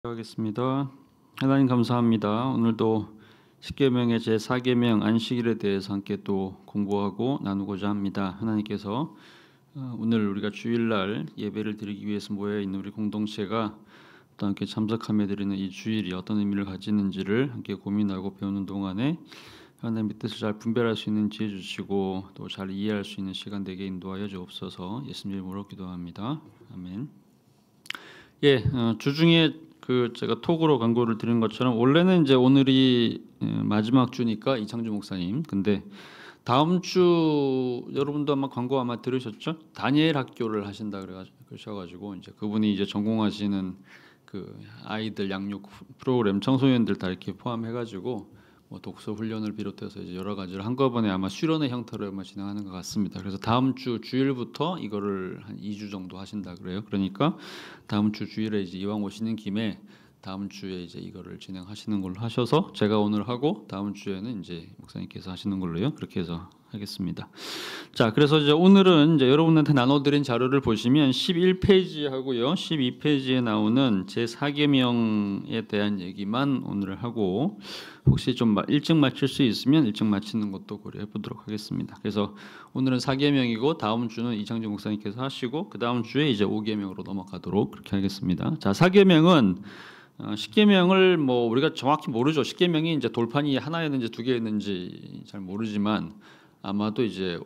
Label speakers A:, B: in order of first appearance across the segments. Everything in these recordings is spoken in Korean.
A: 하겠습니다. 하나님 감사합니다. 오늘도 십계명의 제4계명 안식일에 대해서 함께 또 공부하고 나누고자 합니다. 하나님께서 오늘 우리가 주일날 예배를 드리기 위해서 모여 있는 우리 공동체가 또 함께 참석하며 드리는 이 주일이 어떤 의미를 가지는지를 함께 고민하고 배우는 동안에 하나님의 뜻을 잘 분별할 수 있는 지혜 주시고 또 잘 이해할 수 있는 시간 되게 인도하여 주옵소서. 예수님 이름으로 기도합니다. 아멘. 주중에 제가 톡으로 광고를 드린 것처럼 원래는 이제 오늘이 마지막 주니까 이창주 목사님. 근데 다음 주 여러분도 아마 광고 아마 들으셨죠? 다니엘 학교를 하신다 그러셔가지고 이제 그분이 이제 전공하시는 그 아이들 양육 프로그램 청소년들 다 이렇게 포함해가지고 뭐 독서 훈련을 비롯해서 이제 여러 가지를 한꺼번에 아마 수련의 형태로 아마 진행하는 것 같습니다. 그래서 다음 주 주일부터 이거를 한 2주 정도 하신다 그래요. 그러니까 다음 주 주일에 이제 이왕 오시는 김에 다음 주에 이제 이거를 진행하시는 걸로 하셔서 제가 오늘 하고 다음 주에는 이제 목사님께서 하시는 걸로요. 그렇게 해서 하겠습니다. 자, 그래서 이제 오늘은 이제 여러분한테 나눠드린 자료를 보시면 11페이지하고요, 12페이지에 나오는 제4계명에 대한 얘기만 오늘 하고 혹시 좀 일찍 마칠 수 있으면 일찍 마치는 것도 고려해 보도록 하겠습니다. 그래서 오늘은 4계명이고 다음 주는 이창진 목사님께서 하시고 그 다음 주에 이제 5계명으로 넘어가도록 그렇게 하겠습니다. 자, 4계명은 10계명을 뭐 우리가 정확히 모르죠. 10계명이 이제 돌판이 하나였는지 두 개였는지 잘 모르지만 아마도 이제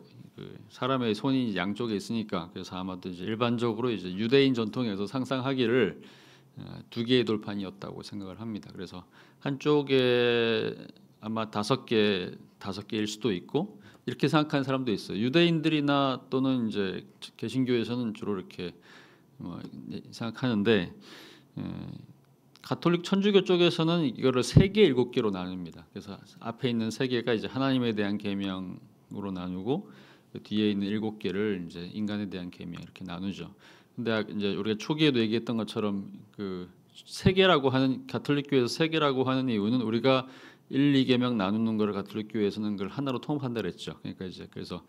A: 사람의 손이 양쪽에 있으니까 그래서 아마도 이제 일반적으로 이제 유대인 전통에서 상상하기를 두 개의 돌판이었다고 생각을 합니다. 그래서 한쪽에 아마 5개일 수도 있고 이렇게 생각하는 사람도 있어요. 유대인들이나 또는 이제 개신교에서는 주로 이렇게 생각하는데 가톨릭 천주교 쪽에서는 이거를 3개, 7개로 나눕니다. 그래서 앞에 있는 3개가 이제 하나님에 대한 계명으로 나누고 그 뒤에 있는 7개를 이제 인간에 대한 계명 이렇게 나누죠. 근데 이제 우리가 초기에도 얘기했던 것처럼 그 3개라고 하는 가톨릭 교회에서 3개라고 하는 이유는 우리가 1, 2계명 나누는 거를 가톨릭 교회에서는 그걸 하나로 통합한다 그랬죠. 그러니까 이제 그래서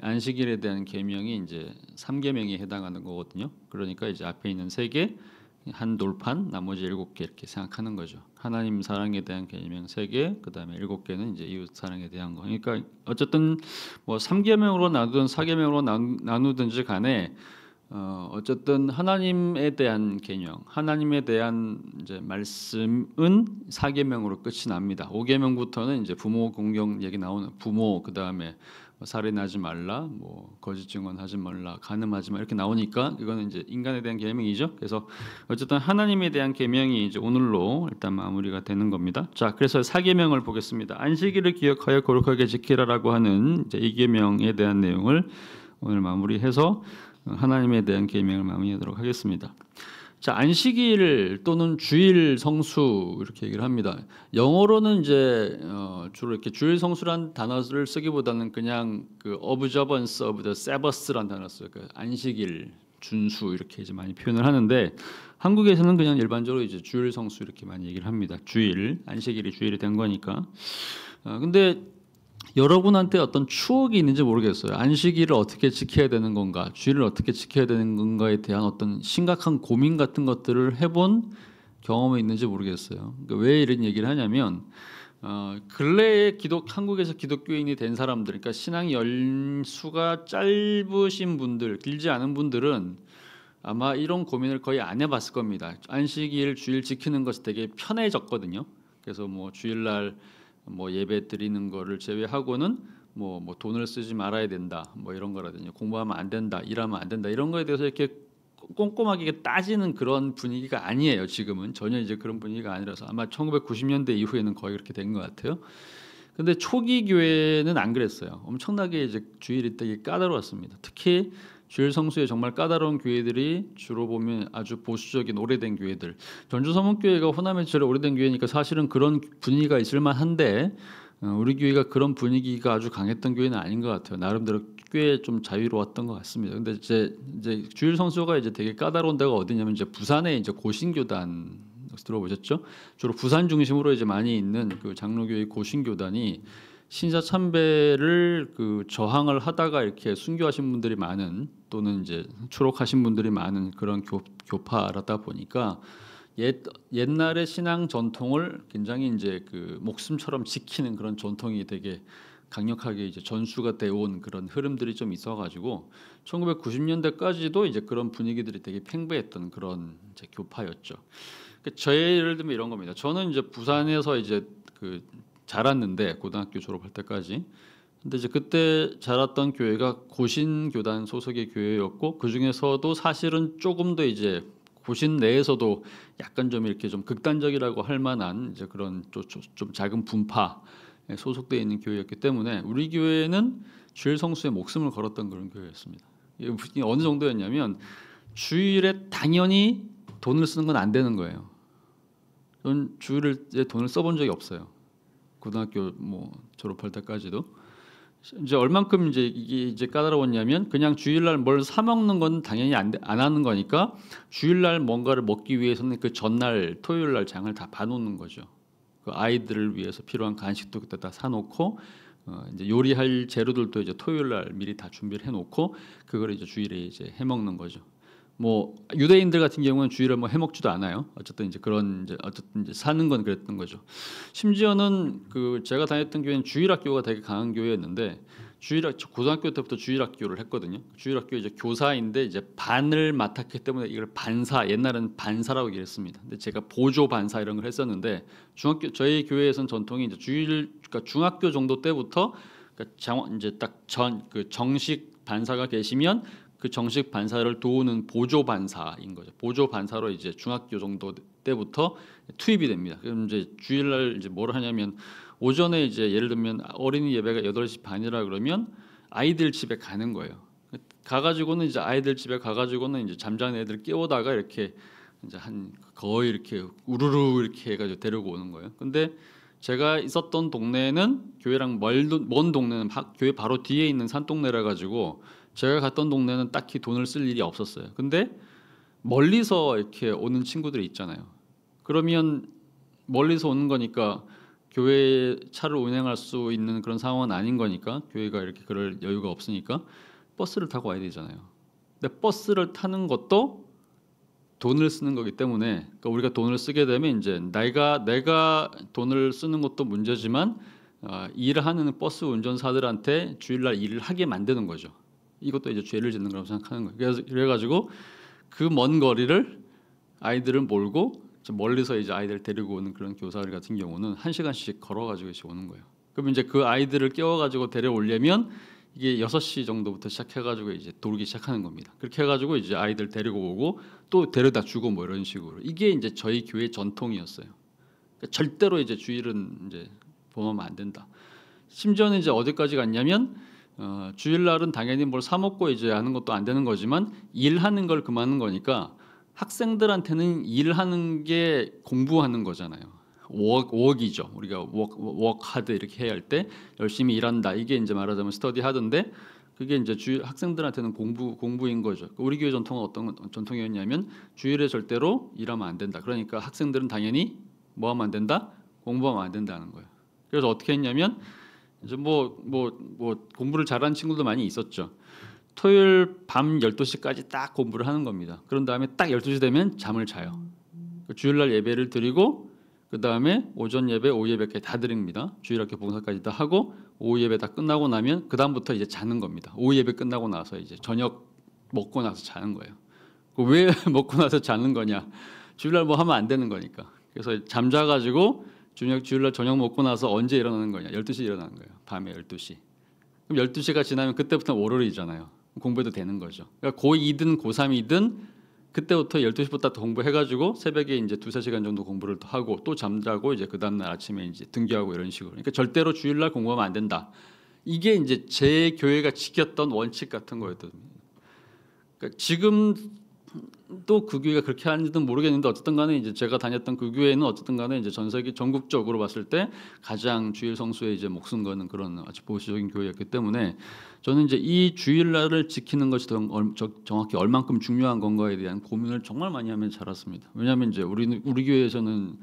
A: 안식일에 대한 계명이 이제 3계명에 해당하는 거거든요. 그러니까 이제 앞에 있는 3개 한 돌판, 나머지 7개 이렇게 생각하는 거죠. 하나님 사랑에 대한 계명 3개, 그다음에 7개는 이제 이웃 사랑에 대한 거. 그러니까 어쨌든 뭐 3계명으로 나누든 4계명으로 나누든지 간에 어쨌든 하나님에 대한 개념, 하나님에 대한 이제 말씀은 4계명으로 끝이 납니다. 5계명부터는 이제 부모 공경 얘기 나오는 부모, 그다음에 살인하지 말라, 뭐 거짓 증언하지 말라, 간음하지 마 이렇게 나오니까 이거는 이제 인간에 대한 계명이죠. 그래서 어쨌든 하나님에 대한 계명이 이제 오늘로 일단 마무리가 되는 겁니다. 자, 그래서 4계명을 보겠습니다. 안식일을 기억하여 거룩하게 지키라라고 하는 이제 2계명에 대한 내용을 오늘 마무리해서 하나님에 대한 계명을 마무리하도록 하겠습니다. 자, 안식일 또는 주일 성수 이렇게 얘기를 합니다. 영어로는 이제 주로 이렇게 주일 성수란 단어를 쓰기보다는 그냥 그 observance of the Sabbath란 단어를 써요. 그 안식일 준수 이렇게 이제 많이 표현을 하는데 한국에서는 그냥 일반적으로 이제 주일 성수 이렇게 많이 얘기를 합니다. 주일, 안식일이 주일이 된 거니까. 근데 여러분한테 어떤 추억이 있는지 모르겠어요. 안식일을 어떻게 지켜야 되는 건가, 주일을 어떻게 지켜야 되는 건가에 대한 어떤 심각한 고민 같은 것들을 해본 경험이 있는지 모르겠어요. 그러니까 왜 이런 얘기를 하냐면 근래에 한국에서 기독교인이 된 사람들, 그러니까 신앙 연수가 짧으신 분들, 길지 않은 분들은 아마 이런 고민을 거의 안 해봤을 겁니다. 안식일, 주일 지키는 것이 되게 편해졌거든요. 그래서 뭐 주일날 뭐 예배 드리는 거를 제외하고는 뭐 돈을 쓰지 말아야 된다, 뭐 이런 거라든지 공부하면 안 된다, 일하면 안 된다 이런 거에 대해서 이렇게 꼼꼼하게 따지는 그런 분위기가 아니에요. 지금은 전혀 이제 그런 분위기가 아니라서 아마 1990년대 이후에는 거의 그렇게 된 것 같아요. 근데 초기 교회는 안 그랬어요. 엄청나게 이제 주일이 되게 까다로웠습니다. 특히 주일 성수에 정말 까다로운 교회들이 주로 보면 아주 보수적인 오래된 교회들. 전주서문교회가 호남에 제일 오래된 교회니까 사실은 그런 분위기가 있을 만한데 우리 교회가 그런 분위기가 아주 강했던 교회는 아닌 것 같아요. 나름대로 꽤 좀 자유로웠던 것 같습니다. 근데 이제 주일 성수가 이제 되게 까다로운 데가 어디냐면 이제 부산에 이제 고신교단 들어보셨죠? 주로 부산 중심으로 이제 많이 있는 그 장로교회 고신교단이 신사 참배를 그 저항을 하다가 이렇게 순교하신 분들이 많은, 또는 이제 추록하신 분들이 많은 그런 교파라다 보니까 옛날의 신앙 전통을 굉장히 이제 그 목숨처럼 지키는 그런 전통이 되게 강력하게 이제 전수가 되어 온 그런 흐름들이 좀 있어가지고 1990년대까지도 이제 그런 분위기들이 되게 팽배했던 그런 이제 교파였죠. 저 예를 들면 이런 겁니다. 저는 이제 부산에서 이제 그 자랐는데 고등학교 졸업할 때까지. 근데 이제 그때 자랐던 교회가 고신교단 소속의 교회였고 그 중에서도 사실은 조금 더 이제 고신 내에서도 약간 좀 이렇게 좀 극단적이라고 할 만한 이제 그런 좀 작은 분파에 소속되어 있는 교회였기 때문에 우리 교회는 주일 성수에 목숨을 걸었던 그런 교회였습니다. 이게 어느 정도였냐면 주일에 당연히 돈을 쓰는 건 안 되는 거예요. 저는 주일에 돈을 써본 적이 없어요. 고등학교 뭐 졸업할 때까지도. 이제 얼만큼 이제 이게 이제 까다로웠냐면 그냥 주일날 뭘 사 먹는 건 당연히 안 하는 거니까 주일날 뭔가를 먹기 위해서는 그 전날 토요일날 장을 다 봐놓는 거죠. 그 아이들을 위해서 필요한 간식도 그때 다 사놓고 이제 요리할 재료들도 이제 토요일날 미리 다 준비를 해놓고 그걸 이제 주일에 이제 해 먹는 거죠. 뭐 유대인들 같은 경우는 주일에 뭐 해먹지도 않아요. 어쨌든 이제 그런 이제 사는 건 그랬던 거죠. 심지어는 그 제가 다녔던 교회는 주일학교가 되게 강한 교회였는데 고등학교 때부터 주일학교를 했거든요. 주일학교 이제 교사인데 이제 반을 맡았기 때문에 이걸 반사 옛날에는 반사라고 얘기했습니다. 근데 제가 보조 반사 이런 걸 했었는데 저희 교회에서는 전통이 이제 그러니까 중학교 정도 때부터 그러니까 이제 딱 그 정식 반사가 계시면 그 정식 반사를 도우는 보조 반사인 거죠. 보조 반사로 이제 중학교 정도 때부터 투입이 됩니다. 그럼 이제 주일날 이제 뭘 하냐면 오전에 이제 예를 들면 어린이 예배가 8시 반이라 그러면 아이들 집에 가는 거예요. 가가지고는 이제 아이들 집에 가가지고는 이제 잠자는 애들 깨우다가 이렇게 이제 한 거의 이렇게 우르르 이렇게 해가지고 데리고 오는 거예요. 근데 제가 있었던 동네는 교회랑 먼 동네는 교회 바로 뒤에 있는 산동네라 가지고 제가 갔던 동네는 딱히 돈을 쓸 일이 없었어요. 근데 멀리서 이렇게 오는 친구들이 있잖아요. 그러면 멀리서 오는 거니까 교회 차를 운행할 수 있는 그런 상황은 아닌 거니까 교회가 이렇게 그럴 여유가 없으니까 버스를 타고 와야 되잖아요. 근데 버스를 타는 것도 돈을 쓰는 거기 때문에 그러니까 우리가 돈을 쓰게 되면 이제 내가 돈을 쓰는 것도 문제지만 일하는 버스 운전사들한테 주일날 일을 하게 만드는 거죠. 이것도 이제 죄를 짓는 거라고 생각하는 거예요. 그래가지고 그 먼 거리를 아이들을 몰고 멀리서 이제 아이들 데리고 오는 그런 교사들 같은 경우는 1시간씩 걸어가지고 오는 거예요. 그럼 이제 그 아이들을 깨워가지고 데려오려면 이게 6시 정도부터 시작해가지고 이제 돌기 시작하는 겁니다. 그렇게 해가지고 이제 아이들 데리고 오고 또 데려다 주고 뭐 이런 식으로 이게 이제 저희 교회 전통이었어요. 그러니까 절대로 이제 주일은 이제 범하면 안 된다. 심지어는 이제 어디까지 갔냐면 주일날은 당연히 뭘 사 먹고 이제 하는 것도 안 되는 거지만 일하는 걸 금하는 거니까 학생들한테는 일하는 게 공부하는 거잖아요. 워크이죠. 우리가 워크 하드 이렇게 해야 할 때 열심히 일한다. 이게 이제 말하자면 스터디 하던데 그게 이제 학생들한테는 공부인 거죠. 우리 교회 전통은 어떤 전통이었냐면 주일에 절대로 일하면 안 된다. 그러니까 학생들은 당연히 뭐 하면 안 된다? 공부하면 안 된다는 거예요. 그래서 어떻게 했냐면 이제 뭐 공부를 잘하는 친구도 많이 있었죠. 토요일 밤 12시까지 딱 공부를 하는 겁니다. 그런 다음에 딱 12시 되면 잠을 자요. 주일날 예배를 드리고 그 다음에 오전 예배, 오후 예배까지 다 드립니다. 주일학교 봉사까지 다 하고 오후 예배 다 끝나고 나면 그 다음부터 이제 자는 겁니다. 오후 예배 끝나고 나서 이제 저녁 먹고 나서 자는 거예요. 왜 먹고 나서 자는 거냐? 주일날 뭐 하면 안 되는 거니까. 그래서 잠자가지고 주일날 저녁 먹고 나서 언제 일어나는 거냐? 12시 일어나는 거예요. 밤에 12시. 그럼 12시가 지나면 그때부터 월요일이잖아요. 공부해도 되는 거죠. 그러니까 고2든 고3이든 그때부터 12시부터 공부해가지고 새벽에 이제 2-3시간 정도 공부를 또 하고 또 잠자고 이제 그 다음날 아침에 이제 등교하고 이런 식으로. 그러니까 절대로 주일날 공부하면 안 된다. 이게 이제 제 교회가 지켰던 원칙 같은 거였거든요. 그러니까 지금 또 그 교회가 그렇게 하는지는 모르겠는데 어쨌든 간에 이제 제가 다녔던 그 교회는 어쨌든 간에 이제 전 세계 전국적으로 봤을 때 가장 주일 성수에 이제 목숨 거는 그런 아주 보수적인 교회였기 때문에 저는 이제 이 주일날을 지키는 것이 정확히 얼만큼 중요한 건가에 대한 고민을 정말 많이 하면서 자랐습니다. 왜냐하면 이제 우리 교회에서는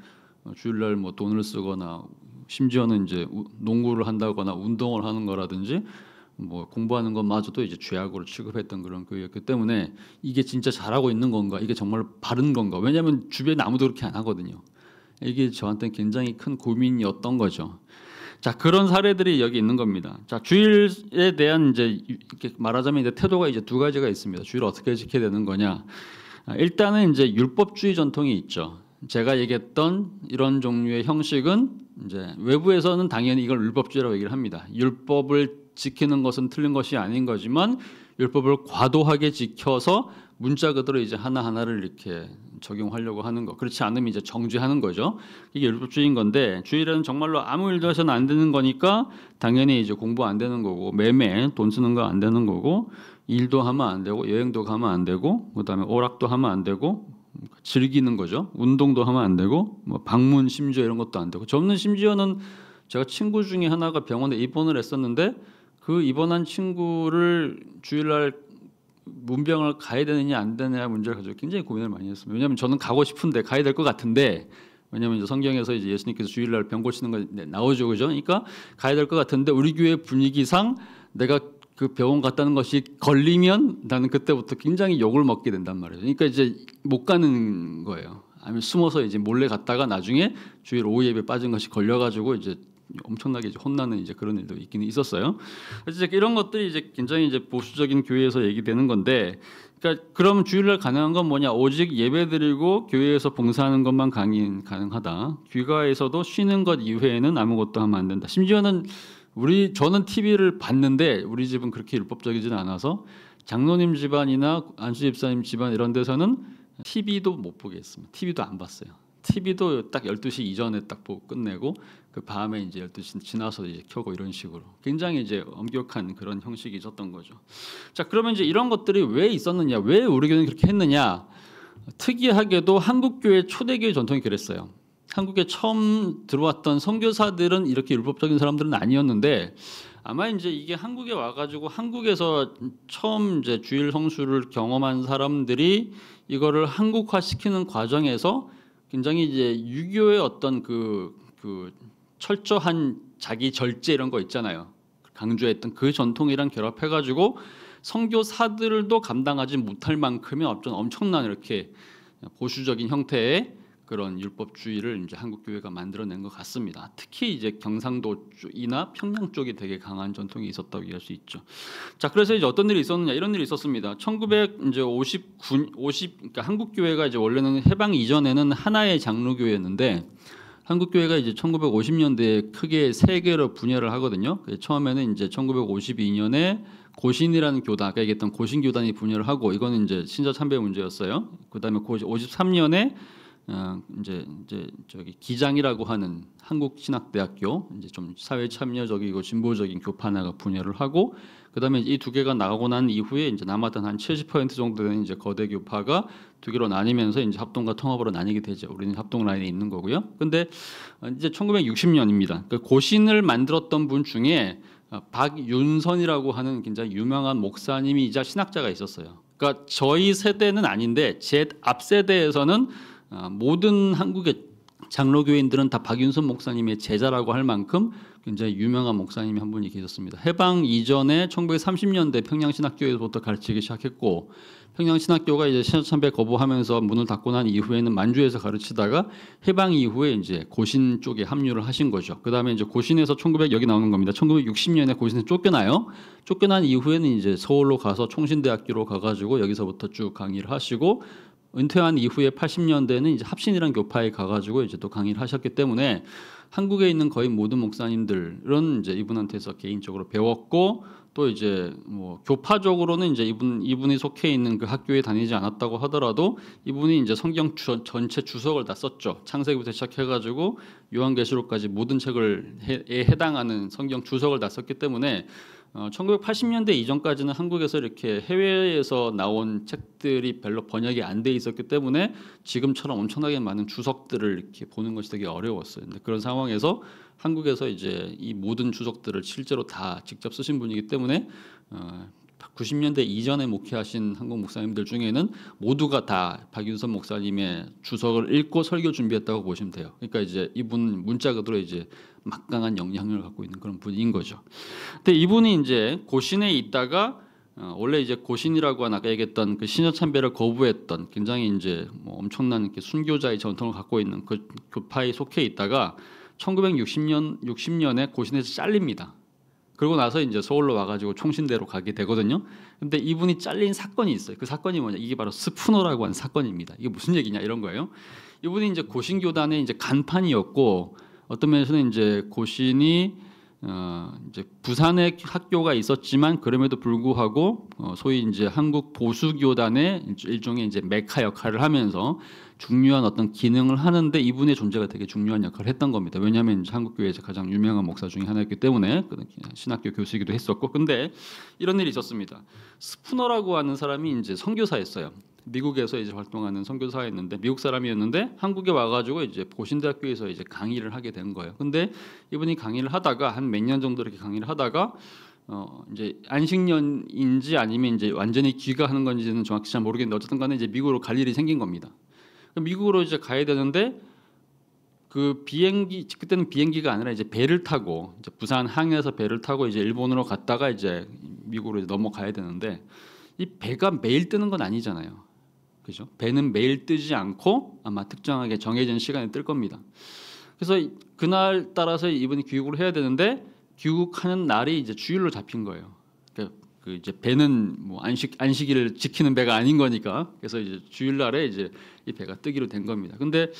A: 주일날 뭐 돈을 쓰거나 심지어는 이제 농구를 한다거나 운동을 하는 거라든지 뭐 공부하는 것마저도 이제 죄악으로 취급했던 그런 교회였기 때문에 이게 진짜 잘하고 있는 건가, 이게 정말 바른 건가? 왜냐하면 주변에 아무도 그렇게 안 하거든요. 이게 저한테는 굉장히 큰 고민이었던 거죠. 자, 그런 사례들이 여기 있는 겁니다. 자, 주일에 대한 이제 이렇게 말하자면 이제 태도가 이제 두 가지가 있습니다. 주일을 어떻게 지켜야 되는 거냐? 일단은 이제 율법주의 전통이 있죠. 제가 얘기했던 이런 종류의 형식은 이제 외부에서는 당연히 이걸 율법주의라고 얘기를 합니다. 율법을 지키는 것은 틀린 것이 아닌 거지만 율법을 과도하게 지켜서 문자 그대로 이제 하나하나를 이렇게 적용하려고 하는 거. 그렇지 않으면 이제 정죄하는 거죠. 이게 율법주의인 건데 주일에는 정말로 아무 일도 해서는 안 되는 거니까 당연히 이제 공부 안 되는 거고 매매 돈 쓰는 거 안 되는 거고 일도 하면 안 되고 여행도 가면 안 되고 그다음에 오락도 하면 안 되고 즐기는 거죠. 운동도 하면 안 되고 뭐 방문 심지어 이런 것도 안 되고 저는 심지어는 제가 친구 중에 하나가 병원에 입원을 했었는데 그 입원한 친구를 주일날 문병을 가야 되느냐 안 되느냐 문제를 가지고 굉장히 고민을 많이 했습니다. 왜냐하면 저는 가고 싶은데 가야 될 것 같은데 왜냐하면 이제 성경에서 이제 예수님께서 주일날 병 고치는 거 나오죠, 그죠? 그러니까 가야 될 것 같은데 우리 교회 분위기상 내가 그 병원 갔다는 것이 걸리면 나는 그때부터 굉장히 욕을 먹게 된단 말이에요. 그러니까 이제 못 가는 거예요. 아니면 숨어서 이제 몰래 갔다가 나중에 주일 오후 예배 빠진 것이 걸려가지고 이제 엄청나게 이제 혼나는 이제 그런 일도 있기는 있었어요. 그래서 이제 이런 것들이 이제 굉장히 이제 보수적인 교회에서 얘기되는 건데, 그러니까 그럼 주일날 가능한 건 뭐냐? 오직 예배드리고 교회에서 봉사하는 것만 가능하다. 귀가에서도 쉬는 것 이외에는 아무것도 하면 안 된다. 심지어는 저는 TV를 봤는데 우리 집은 그렇게 율법적이지는 않아서 장로님 집안이나 안수 집사님 집안 이런 데서는 TV도 못 보게 했습니다. TV도 안 봤어요. TV도 딱 12시 이전에 딱 보고 끝내고 그 밤에 이제 12시 지나서 이제 켜고 이런 식으로 굉장히 이제 엄격한 그런 형식이 있었던 거죠. 자, 그러면 이제 이런 것들이 왜 있었느냐? 왜 우리 교회는 그렇게 했느냐? 특이하게도 한국교회 초대교회 전통이 그랬어요. 한국에 처음 들어왔던 선교사들은 이렇게 율법적인 사람들은 아니었는데 아마 이제 이게 한국에 와가지고 한국에서 처음 이제 주일 성수를 경험한 사람들이 이거를 한국화 시키는 과정에서 굉장히 이제 유교의 어떤 그 철저한 자기 절제 이런 거 있잖아요. 강조했던 그 전통이랑 결합해가지고 선교사들도 감당하지 못할 만큼의 어떤 엄청난 이렇게 보수적인 형태의 그런 율법주의를 이제 한국 교회가 만들어낸 것 같습니다. 특히 이제 경상도 쪽이나 평양 쪽이 되게 강한 전통이 있었다고 얘기할 수 있죠. 자, 그래서 이제 어떤 일이 있었느냐? 이런 일이 있었습니다. 1959 그러니까 한국 교회가 이제 원래는 해방 이전에는 하나의 장로 교회였는데 한국 교회가 이제 1950년대에 크게 세 개로 분열을 하거든요. 처음에는 이제 1952년에 고신이라는 교단, 아까 얘기했던 고신 교단이 분열을 하고 이거는 이제 신자 참배 문제였어요. 그다음에 53년에 이제 저기 기장이라고 하는 한국신학대학교 이제 좀 사회 참여적이고 진보적인 교파나가 분열을 하고 그다음에 이 두 개가 나가고 난 이후에 이제 남았던 한 70% 정도 되는 이제 거대 교파가 두 개로 나뉘면서 이제 합동과 통합으로 나뉘게 되죠. 우리는 합동 라인에 있는 거고요. 근데 이제 1960년입니다. 그 고신을 만들었던 분 중에 박윤선이라고 하는 굉장히 유명한 목사님이자 신학자가 있었어요. 그러니까 저희 세대는 아닌데 제 앞 세대에서는 모든 한국의 장로교인들은 다 박윤선 목사님의 제자라고 할 만큼 굉장히 유명한 목사님이 한 분이 계셨습니다. 해방 이전에 1930년대 평양신학교에서부터 가르치기 시작했고 평양신학교가 이제 신자참배 거부하면서 문을 닫고 난 이후에는 만주에서 가르치다가 해방 이후에 이제 고신 쪽에 합류를 하신 거죠. 그다음에 이제 고신에서 여기 나오는 겁니다. 1960년에 고신에서 쫓겨나요. 쫓겨난 이후에는 이제 서울로 가서 총신대학교로 가가지고 여기서부터 쭉 강의를 하시고 은퇴한 이후에 80년대는 이제 합신이라는 교파에 가가지고 이제 또 강의를 하셨기 때문에 한국에 있는 거의 모든 목사님들은 이제 이분한테서 개인적으로 배웠고 또 이제 뭐 교파적으로는 이제 이분이 속해 있는 그 학교에 다니지 않았다고 하더라도 이분이 이제 성경 전체 주석을 다 썼죠. 창세기부터 시작해가지고 요한계시록까지 모든 책을 해당하는 성경 주석을 다 썼기 때문에 1980년대 이전까지는 한국에서 이렇게 해외에서 나온 책들이 별로 번역이 안 돼 있었기 때문에 지금처럼 엄청나게 많은 주석들을 이렇게 보는 것이 되게 어려웠어요. 근데 그런 상황에서 한국에서 이제 이 모든 주석들을 실제로 다 직접 쓰신 분이기 때문에 90년대 이전에 목회하신 한국 목사님들 중에는 모두가 다 박윤선 목사님의 주석을 읽고 설교 준비했다고 보시면 돼요. 그러니까 이제 이분 문자 그대로 이제 막강한 영향력을 갖고 있는 그런 분인 거죠. 근데 이분이 이제 고신에 있다가 원래 이제 고신이라고 아까 얘기했던 그 신여 참배를 거부했던 굉장히 이제 뭐 엄청난 이렇게 순교자의 전통을 갖고 있는 그 교파에 속해 있다가 1960년에 고신에서 잘립니다. 그러고 나서 이제 서울로 와가지고 총신대로 가게 되거든요. 근데 이분이 잘린 사건이 있어요. 그 사건이 뭐냐? 이게 바로 스푸너라고 하는 사건입니다. 이게 무슨 얘기냐 이런 거예요. 이분이 이제 고신교단의 이제 간판이었고 어떤 면에서는 이제 고신이 이제 부산에 학교가 있었지만 그럼에도 불구하고 소위 이제 한국 보수교단의 일종의 이제 메카 역할을 하면서 중요한 어떤 기능을 하는데 이분의 존재가 되게 중요한 역할을 했던 겁니다. 왜냐하면 한국 교회에서 가장 유명한 목사 중에 하나였기 때문에 신학교 교수이기도 했었고, 근데 이런 일이 있었습니다. 스푸너라고 하는 사람이 이제 선교사였어요. 미국에서 이제 활동하는 선교사였는데 미국 사람이었는데 한국에 와가지고 이제 고신대학교에서 이제 강의를 하게 된 거예요. 근데 이분이 강의를 하다가 한 몇 년 정도 이렇게 강의를 하다가 이제 안식년인지 아니면 이제 완전히 귀가하는 건지는 정확히 잘 모르겠는데 어쨌든 간에 이제 미국으로 갈 일이 생긴 겁니다. 미국으로 이제 가야 되는데 그 비행기 그때는 비행기가 아니라 이제 배를 타고 이제 부산 항에서 배를 타고 이제 일본으로 갔다가 이제 미국으로 이제 넘어가야 되는데 이 배가 매일 뜨는 건 아니잖아요. 그죠? 배는 매일 뜨지 않고 아마 특정하게 정해진 시간에 뜰 겁니다. 그래서 그날 따라서 이분이 귀국을 해야 되는데 귀국하는 날이 이제 주일로 잡힌 거예요. 그러니까 그 이제 배는 뭐 안식일을 지키는 배가 아닌 거니까 그래서 이제 주일날에 이제 이 배가 뜨기로 된 겁니다. 근데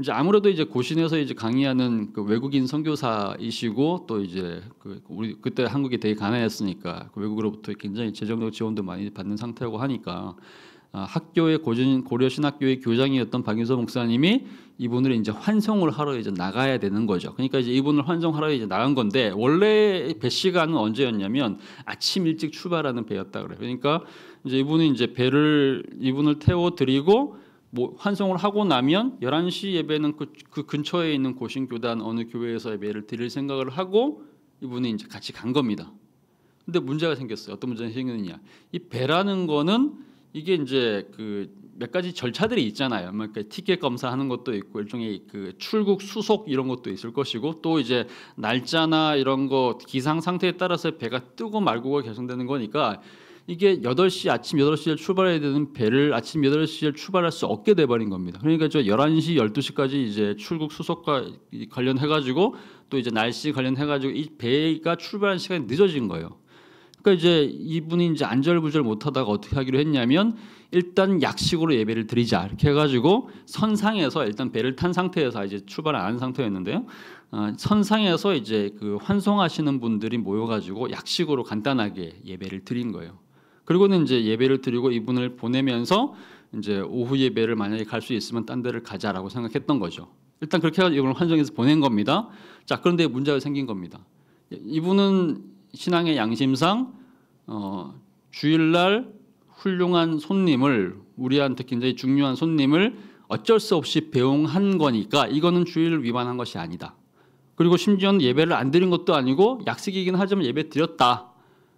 A: 이제 아무래도 이제 고신에서 이제 강의하는 그 외국인 선교사이시고 또 이제 우리 그때 한국이 되게 가난했으니까 그 외국으로부터 굉장히 재정적 지원도 많이 받는 상태라고 하니까 학교의 고려 신학교의 교장이었던 박윤서 목사님이 이분을 이제 환송을 하러 이제 나가야 되는 거죠. 그러니까 이제 이분을 환송하러 이제 나간 건데 원래 배 시간은 언제였냐면 아침 일찍 출발하는 배였다 그래요. 그러니까 이제 이분이 이제 이분을 태워 드리고 뭐 환송을 하고 나면 11시 예배는 그 근처에 있는 고신교단 어느 교회에서 예배를 드릴 생각을 하고 이분이 이제 같이 간 겁니다. 근데 문제가 생겼어요. 어떤 문제가 생겼느냐? 이 배라는 거는 이게 이제 그 몇 가지 절차들이 있잖아요. 그러니까 티켓 검사하는 것도 있고 일종의 그 출국 수속 이런 것도 있을 것이고 또 이제 날짜나 이런 거 기상 상태에 따라서 배가 뜨고 말고가 결정되는 거니까 이게 아침 8시에 출발해야 되는 배를 아침 8시에 출발할 수 없게 돼 버린 겁니다. 그러니까 저 11시 12시까지 이제 출국 수속과 관련해 가지고 또 이제 날씨 관련해 가지고 이 배가 출발하는 시간이 늦어진 거예요. 그러니까 이제 이분이 이제 안절부절 못하다가 어떻게 하기로 했냐면 일단 약식으로 예배를 드리자 이렇게 해가지고 선상에서 일단 배를 탄 상태에서 이제 출발 안 한 상태였는데요. 선상에서 이제 그 환송하시는 분들이 모여가지고 약식으로 간단하게 예배를 드린 거예요. 그리고는 이제 예배를 드리고 이분을 보내면서 이제 오후 예배를 만약에 갈 수 있으면 딴 데를 가자라고 생각했던 거죠. 일단 그렇게 해가지고 이분을 환송해서 보낸 겁니다. 자, 그런데 문제가 생긴 겁니다. 이분은 신앙의 양심상 주일날 훌륭한 손님을 우리한테 굉장히 중요한 손님을 어쩔 수 없이 배웅한 거니까 이거는 주일을 위반한 것이 아니다. 그리고 심지어는 예배를 안 드린 것도 아니고 약식이긴 하지만 예배 드렸다.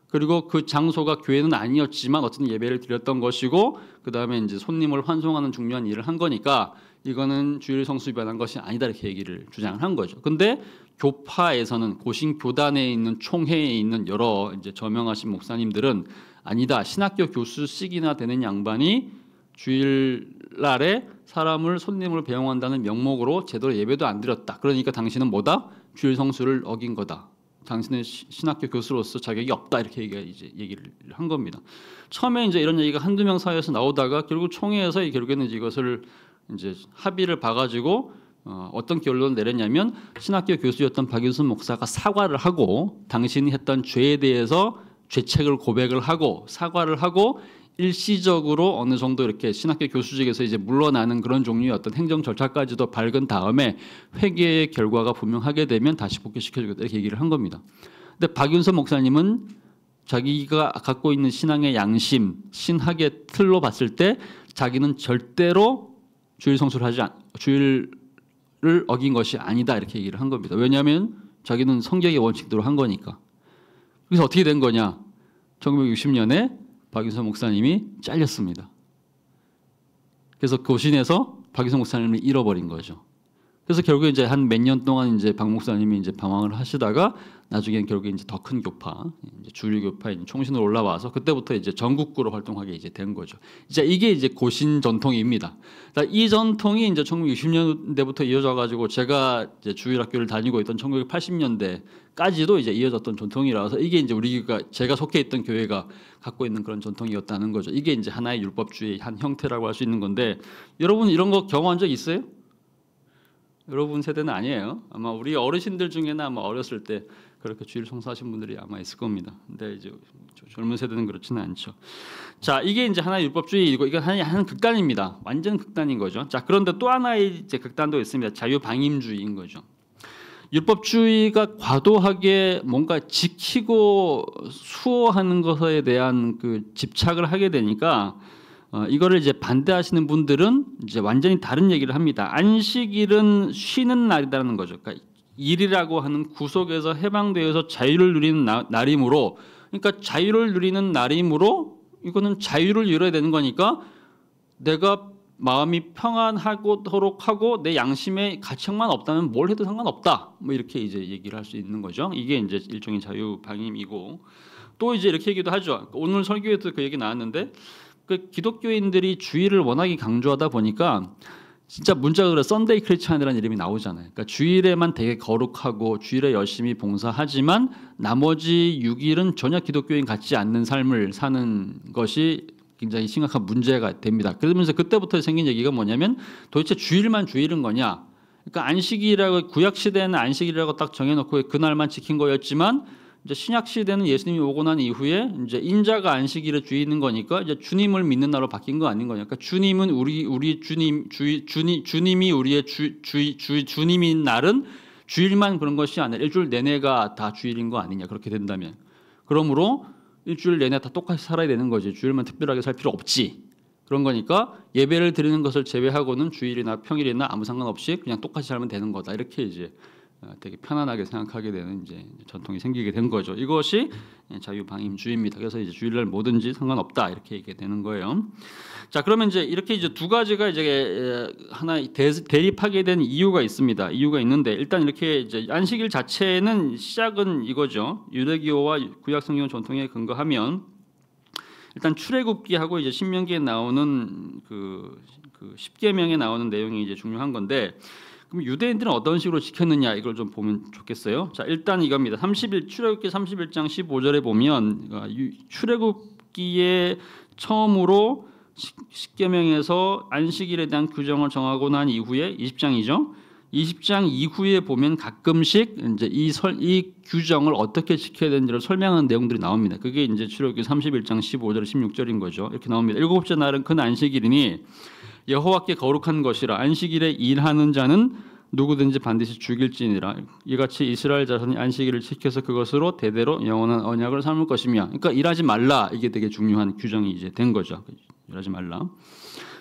A: 그리고 그 장소가 교회는 아니었지만 어쨌든 예배를 드렸던 것이고 그 다음에 이제 손님을 환송하는 중요한 일을 한 거니까 이거는 주일 성수 위반한 것이 아니다 이렇게 얘기를 주장을 한 거죠. 근데 교파에서는 고신 교단에 있는 총회에 있는 여러 이제 저명하신 목사님들은 아니다. 신학교 교수직이나 되는 양반이 주일날에 손님을 배웅한다는 명목으로 제대로 예배도 안 드렸다. 그러니까 당신은 뭐다? 주일 성수를 어긴 거다. 당신은 신학교 교수로서 자격이 없다. 이렇게 얘기를 한 겁니다. 처음에 이제 이런 얘기가 한두 명 사이에서 나오다가 결국 총회에서 결국에는 이것을 이제 합의를 봐가지고 어떤 결론을 내렸냐면 신학교 교수였던 박윤선 목사가 사과를 하고 당신이 했던 죄에 대해서 죄책을 고백을 하고 사과를 하고 일시적으로 어느 정도 이렇게 신학교 교수직에서 이제 물러나는 그런 종류의 어떤 행정 절차까지도 밟은 다음에 회개의 결과가 분명하게 되면 다시 복귀시켜주겠다 이렇게 얘기를 한 겁니다. 근데 박윤선 목사님은 자기가 갖고 있는 신앙의 양심, 신학의 틀로 봤을 때 자기는 절대로 주일을 어긴 것이 아니다 이렇게 얘기를 한 겁니다. 왜냐하면 자기는 성경의 원칙대로 한 거니까. 그래서 어떻게 된 거냐? 1960년에 박윤선 목사님이 잘렸습니다. 그래서 고신에서 박윤선 목사님을 잃어버린 거죠. 그래서 결국에 이제 한 몇 년 동안 이제 박 목사님이 이제 방황을 하시다가 나중에는 결국에 이제 더 큰 교파, 이제 주류 교파 총신으로 올라와서 그때부터 이제 전국구로 활동하게 이제 된 거죠. 이제 이게 이제 고신 전통입니다. 이 전통이 이제 1960년대부터 이어져 가지고 제가 이제 주일학교를 다니고 있던 1980년대까지도 이제 이어졌던 전통이라서 이게 이제 우리가 제가 속해 있던 교회가 갖고 있는 그런 전통이었다는 거죠. 이게 이제 하나의 율법주의 한 형태라고 할 수 있는 건데 여러분 이런 거 경험한 적 있어요? 여러분 세대는 아니에요. 아마 우리 어르신들 중에는 아마 어렸을 때 그렇게 주일 성수하신 분들이 아마 있을 겁니다. 근데 이제 젊은 세대는 그렇지는 않죠. 자, 이게 이제 하나의 율법주의이고 이건 한 극단입니다. 완전 극단인 거죠. 자, 그런데 또 하나의 이제 극단도 있습니다. 자유방임주의인 거죠. 율법주의가 과도하게 뭔가 지키고 수호하는 것에 대한 그 집착을 하게 되니까 이거를 이제 반대하시는 분들은 이제 완전히 다른 얘기를 합니다. 안식일은 쉬는 날이라는 거죠. 그러니까 일이라고 하는 구속에서 해방되어서 자유를 누리는 날이므로, 그러니까 자유를 누리는 날이므로 이거는 자유를 누려야 되는 거니까 내가 마음이 평안하도록 하고 내 양심에 가책만 없다면 뭘 해도 상관없다. 뭐 이렇게 이제 얘기를 할 수 있는 거죠. 이게 이제 일종의 자유방임이고 또 이제 이렇게 얘기도 하죠. 오늘 설교에도 그 얘기 나왔는데. 그 기독교인들이 주일을 워낙에 강조하다 보니까 진짜 문자가 그래 썬데이 크리스찬이라는 이름이 나오잖아요. 그러니까 주일에만 되게 거룩하고 주일에 열심히 봉사하지만 나머지 6일은 전혀 기독교인 같지 않는 삶을 사는 것이 굉장히 심각한 문제가 됩니다. 그러면서 그때부터 생긴 얘기가 뭐냐면 도대체 주일만 주일은 거냐? 그러니까 안식일이라고 구약 시대에는 안식일이라고 딱 정해놓고 그날만 지킨 거였지만 이제 신약 시대는 예수님이 오고 난 이후에 이제 인자가 안식일을 주의는 거니까 이제 주님을 믿는 날로 바뀐 거 아닌 거니까 주님은 우리 주님이 우리의 주님인 날은 주일만 그런 것이 아니라 일주일 내내가 다 주일인 거 아니냐 그렇게 된다면 그러므로 일주일 내내 다 똑같이 살아야 되는 거지 주일만 특별하게 살 필요 없지 그런 거니까 예배를 드리는 것을 제외하고는 주일이나 평일이나 아무 상관없이 그냥 똑같이 살면 되는 거다 이렇게 이제 되게 편안하게 생각하게 되는 이제 전통이 생기게 된 거죠. 이것이 자유방임주의입니다. 그래서 이제 주일날 뭐든지 상관없다 이렇게 얘기가 되는 거예요. 자, 그러면 이제 이렇게 이제 두 가지가 이제 하나 대립하게 된 이유가 있습니다. 이유가 있는데 일단 이렇게 이제 안식일 자체는 시작은 이거죠. 유대교와 구약성경 전통에 근거하면 일단 출애굽기하고 이제 신명기에 나오는 그 십계명에 나오는 내용이 이제 중요한 건데. 그럼 유대인들은 어떤 식으로 지켰느냐 이걸 좀 보면 좋겠어요. 자, 일단 이겁니다. 출애굽기 31장 15절에 보면 출애굽기에 처음으로 십계명에서 안식일에 대한 규정을 정하고 난 이후에 20장이죠. 20장 이후에 보면 가끔씩 이제 이 규정을 어떻게 지켜야 되는지를 설명하는 내용들이 나옵니다. 그게 이제 출애굽기 31장 15절 16절인 거죠. 이렇게 나옵니다. 일곱째 날은 큰 안식일이니 여호와께 거룩한 것이라 안식일에 일하는 자는 누구든지 반드시 죽일지니라 이같이 이스라엘 자손이 안식일을 지켜서 그것으로 대대로 영원한 언약을 삼을 것이며 그러니까 일하지 말라 이게 되게 중요한 규정이 이제 된 거죠. 일하지 말라.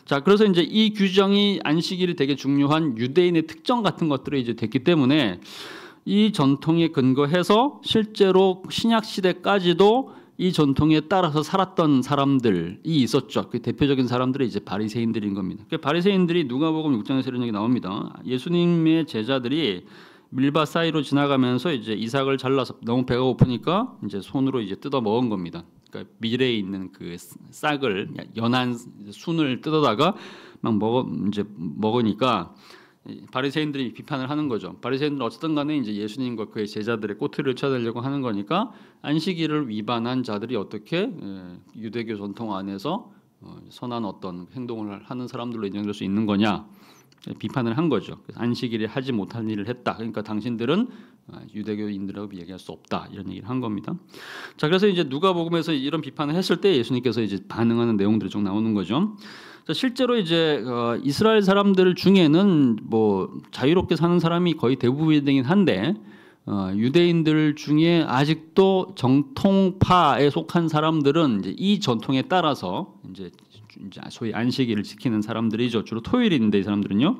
A: 자, 그래서 이제 이 규정이 안식일이 되게 중요한 유대인의 특정 같은 것들이 이제 됐기 때문에 이 전통에 근거해서 실제로 신약 시대까지도 이 전통에 따라서 살았던 사람들이 있었죠. 그 대표적인 사람들이 이제 바리새인들인 겁니다. 그 바리새인들이 누가복음 6장에서 이런 얘기 나옵니다. 예수님의 제자들이 밀밭 사이로 지나가면서 이제 이삭을 잘라서 너무 배가 고프니까 이제 손으로 이제 뜯어 먹은 겁니다. 그러니까 밀에 있는 그 싹을 연한 순을 뜯어다가 막 먹으니까 바리새인들이 비판을 하는 거죠. 바리새인들은 어쨌든 간에 이제 예수님과 그의 제자들의 꼬투리를 쳐내려고 하는 거니까 안식일을 위반한 자들이 어떻게 유대교 전통 안에서 선한 어떤 행동을 하는 사람들로 인정될 수 있는 거냐 비판을 한 거죠. 그래서 안식일에 하지 못할 일을 했다. 그러니까 당신들은 유대교인들하고 얘기할 수 없다 이런 얘기를 한 겁니다. 자, 그래서 이제 누가복음에서 이런 비판을 했을 때 예수님께서 이제 반응하는 내용들이 좀 나오는 거죠. 실제로 이제 이스라엘 사람들 중에는 뭐 자유롭게 사는 사람이 거의 대부분이긴 한데 유대인들 중에 아직도 정통파에 속한 사람들은 이제 이 전통에 따라서 이제 소위 안식일을 지키는 사람들이죠. 주로 토요일인데 이 사람들은요.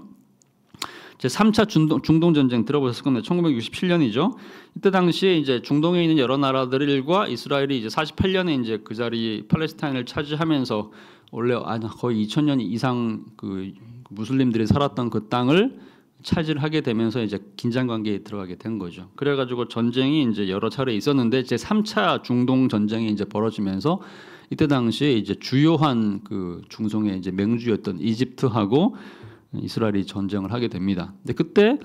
A: 제 3차 중동 전쟁 들어보셨을 건데 1967년이죠. 이때 당시에 이제 중동에 있는 여러 나라들과 이스라엘이 이제 48년에 이제 그 자리 팔레스타인을 차지하면서 원래 거의 2000년 이상 그 무슬림들이 살았던 그 땅을 차지를 하게 되면서 이제 긴장 관계에 들어가게 된 거죠. 그래가지고 전쟁이 이제 여러 차례 있었는데 제 3차 중동 전쟁이 이제 벌어지면서 이때 당시에 이제 주요한 그 중동의 이제 맹주였던 이집트하고 이스라엘이 전쟁을 하게 됩니다. 근데 그때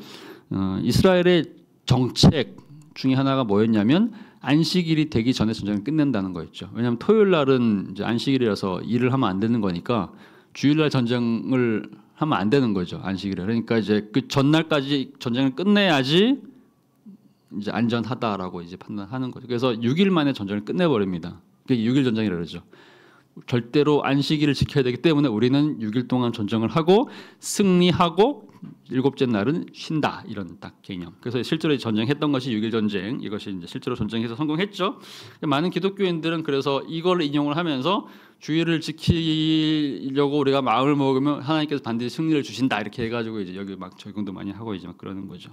A: 이스라엘의 정책 중에 하나가 뭐였냐면 안식일이 되기 전에 전쟁을 끝낸다는 거였죠. 왜냐하면 토요일 날은 이제 안식일이라서 일을 하면 안 되는 거니까 주일날 전쟁을 하면 안 되는 거죠. 안식일에. 그러니까 이제 그 전날까지 전쟁을 끝내야지 이제 안전하다라고 이제 판단하는 거죠. 그래서 6일 만에 전쟁을 끝내버립니다. 그게 6일 전쟁이라고 그러죠. 절대로 안식일을 지켜야 되기 때문에 우리는 6일 동안 전쟁을 하고 승리하고 일곱째 날은 쉰다, 이런 딱 개념. 그래서 실제로 전쟁했던 것이 6일 전쟁, 이것이 이제 실제로 전쟁해서 성공했죠. 많은 기독교인들은 그래서 이걸 인용을 하면서 주일을 지키려고 우리가 마음을 먹으면 하나님께서 반드시 승리를 주신다, 이렇게 해가지고 이제 여기 막 적용도 많이 하고 이제 막 그러는 거죠.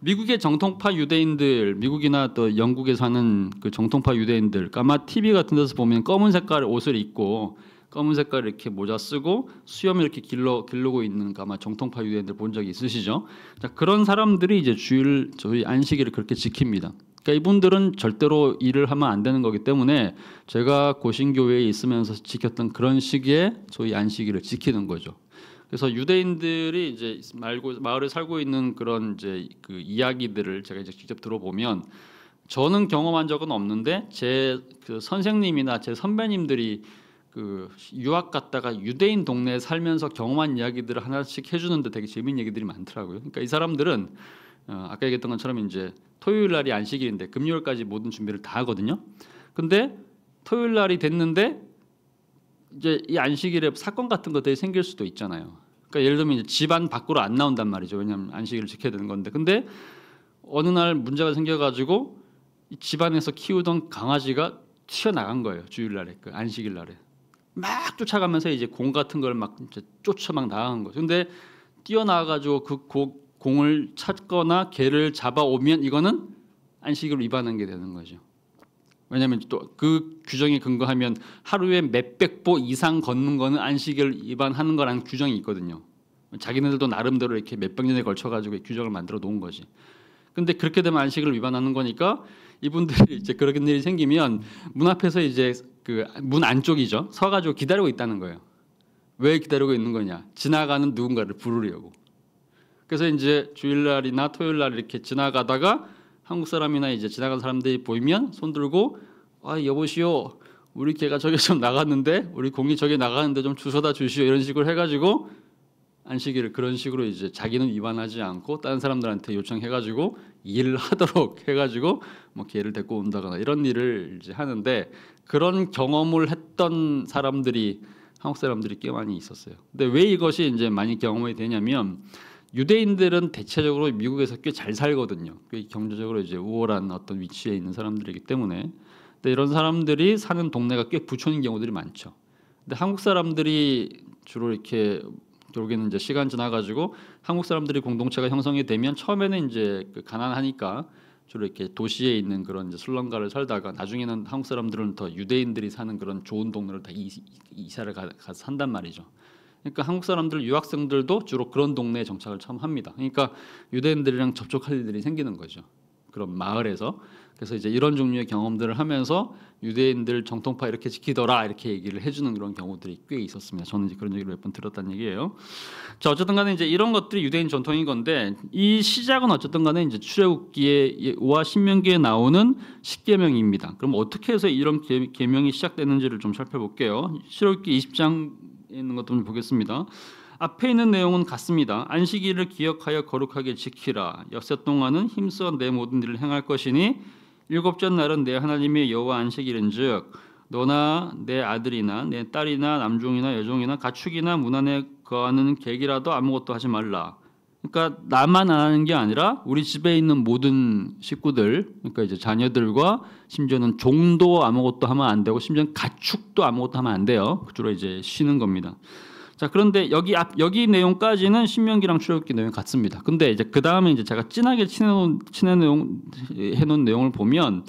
A: 미국의 정통파 유대인들, 미국이나 또 영국에 사는 그 정통파 유대인들, 아마 TV 같은 데서 보면 검은 색깔 옷을 입고 검은 색깔 이렇게 모자 쓰고 수염을 이렇게 기르고 있는 아마 정통파 유대인들 본 적이 있으시죠? 자, 그런 사람들이 이제 저희 안식일을 그렇게 지킵니다. 그러니까 이분들은 절대로 일을 하면 안 되는 거기 때문에 제가 고신교회에 있으면서 지켰던 그런 시기에 저희 안식일을 지키는 거죠. 그래서 유대인들이 이제 마을에 살고 있는 그런 이제 그 이야기들을 제가 이제 직접 들어보면 저는 경험한 적은 없는데 제 그 선생님이나 제 선배님들이 그 유학 갔다가 유대인 동네에 살면서 경험한 이야기들을 하나씩 해주는데 되게 재미있는 얘기들이 많더라고요. 그러니까 이 사람들은 아까 얘기했던 것처럼 이제 토요일 날이 안식일인데 금요일까지 모든 준비를 다 하거든요. 근데 토요일 날이 됐는데 이제 이 안식일에 사건 같은 것들이 생길 수도 있잖아요. 그러니까 예를 들면 이제 집안 밖으로 안 나온단 말이죠. 왜냐하면 안식일을 지켜야 되는 건데. 근데 어느 날 문제가 생겨가지고 이 집안에서 키우던 강아지가 튀어나간 거예요. 주일날에, 그 안식일 날에. 막 쫓아가면서 이제 공 같은 걸 막 쫓아 막 나가는 거죠. 근데 뛰어나가지고 그 공을 찾거나 개를 잡아오면 이거는 안식일을 위반한 게 되는 거죠. 왜냐하면 또 그 규정에 근거하면 하루에 몇백 보 이상 걷는 거는 안식일 위반하는 거라는 규정이 있거든요. 자기네들도 나름대로 이렇게 몇백 년에 걸쳐 가지고 규정을 만들어 놓은 거지. 근데 그렇게 되면 안식일을 위반하는 거니까 이분들이 이제 그런 일이 생기면 문 앞에서 이제 그 문 안쪽이죠. 서가지고 기다리고 있다는 거예요. 왜 기다리고 있는 거냐? 지나가는 누군가를 부르려고. 그래서 이제 주일날이나 토요일날 이렇게 지나가다가 한국 사람이나 이제 지나가는 사람들이 보이면 손 들고 여보시오, 우리 개가 저기 좀 나갔는데 우리 공이 저기 나가는데 좀 주워다 주시오, 이런 식으로 해가지고 안식일을 그런 식으로 이제 자기는 위반하지 않고 다른 사람들한테 요청해가지고 일을 하도록 해가지고 뭐 개를 데리고 온다거나 이런 일을 이제 하는데 그런 경험을 했던 사람들이 한국 사람들이 꽤 많이 있었어요. 근데 왜 이것이 이제 많이 경험이 되냐면 유대인들은 대체적으로 미국에서 꽤 잘 살거든요. 꽤 경제적으로 이제 우월한 어떤 위치에 있는 사람들이기 때문에. 근데 이런 사람들이 사는 동네가 꽤 부촌인 경우들이 많죠. 근데 한국 사람들이 주로 이렇게 결국에는 이제 시간 지나가지고 한국 사람들이 공동체가 형성이 되면 처음에는 이제 가난하니까 주로 이렇게 도시에 있는 그런 이제 슬럼가를 살다가 나중에는 한국 사람들은 더 유대인들이 사는 그런 좋은 동네를 다 이사를 가서 산단 말이죠. 그러니까 한국 사람들 유학생들도 주로 그런 동네에 정착을 처음 합니다. 그러니까 유대인들이랑 접촉할 일들이 생기는 거죠. 그런 마을에서. 그래서 이제 이런 종류의 경험들을 하면서 유대인들 정통파 이렇게 지키더라 이렇게 얘기를 해주는 그런 경우들이 꽤 있었습니다. 저는 이제 그런 얘기를 몇 번 들었다는 얘기예요. 자, 어쨌든 간에 이제 이런 것들이 유대인 전통인 건데 이 시작은 어쨌든 간에 이제 출애굽기와 신명기에 나오는 십계명입니다. 그럼 어떻게 해서 이런 계명이 시작되는지를 좀 살펴볼게요. 출애굽기 20장에 있는 것 좀 보겠습니다. 앞에 있는 내용은 같습니다. 안식일을 기억하여 거룩하게 지키라. 엿새 동안은 힘써 내 모든 일을 행할 것이니 일곱째 날은 내 하나님의 여호와 안식일인즉 너나 내 아들이나 내 딸이나 남종이나 여종이나 가축이나 문 안에 거하는 객이라도 아무것도 하지 말라. 그러니까 나만 안 하는 게 아니라 우리 집에 있는 모든 식구들, 그러니까 이제 자녀들과 심지어는 종도 아무것도 하면 안 되고 심지어는 가축도 아무것도 하면 안 돼요. 주로 이제 쉬는 겁니다. 자, 그런데 여기 내용까지는 신명기랑 출애굽기 내용이 같습니다. 근데 이제 그 다음에 이제 제가 진하게 해놓은 내용을 보면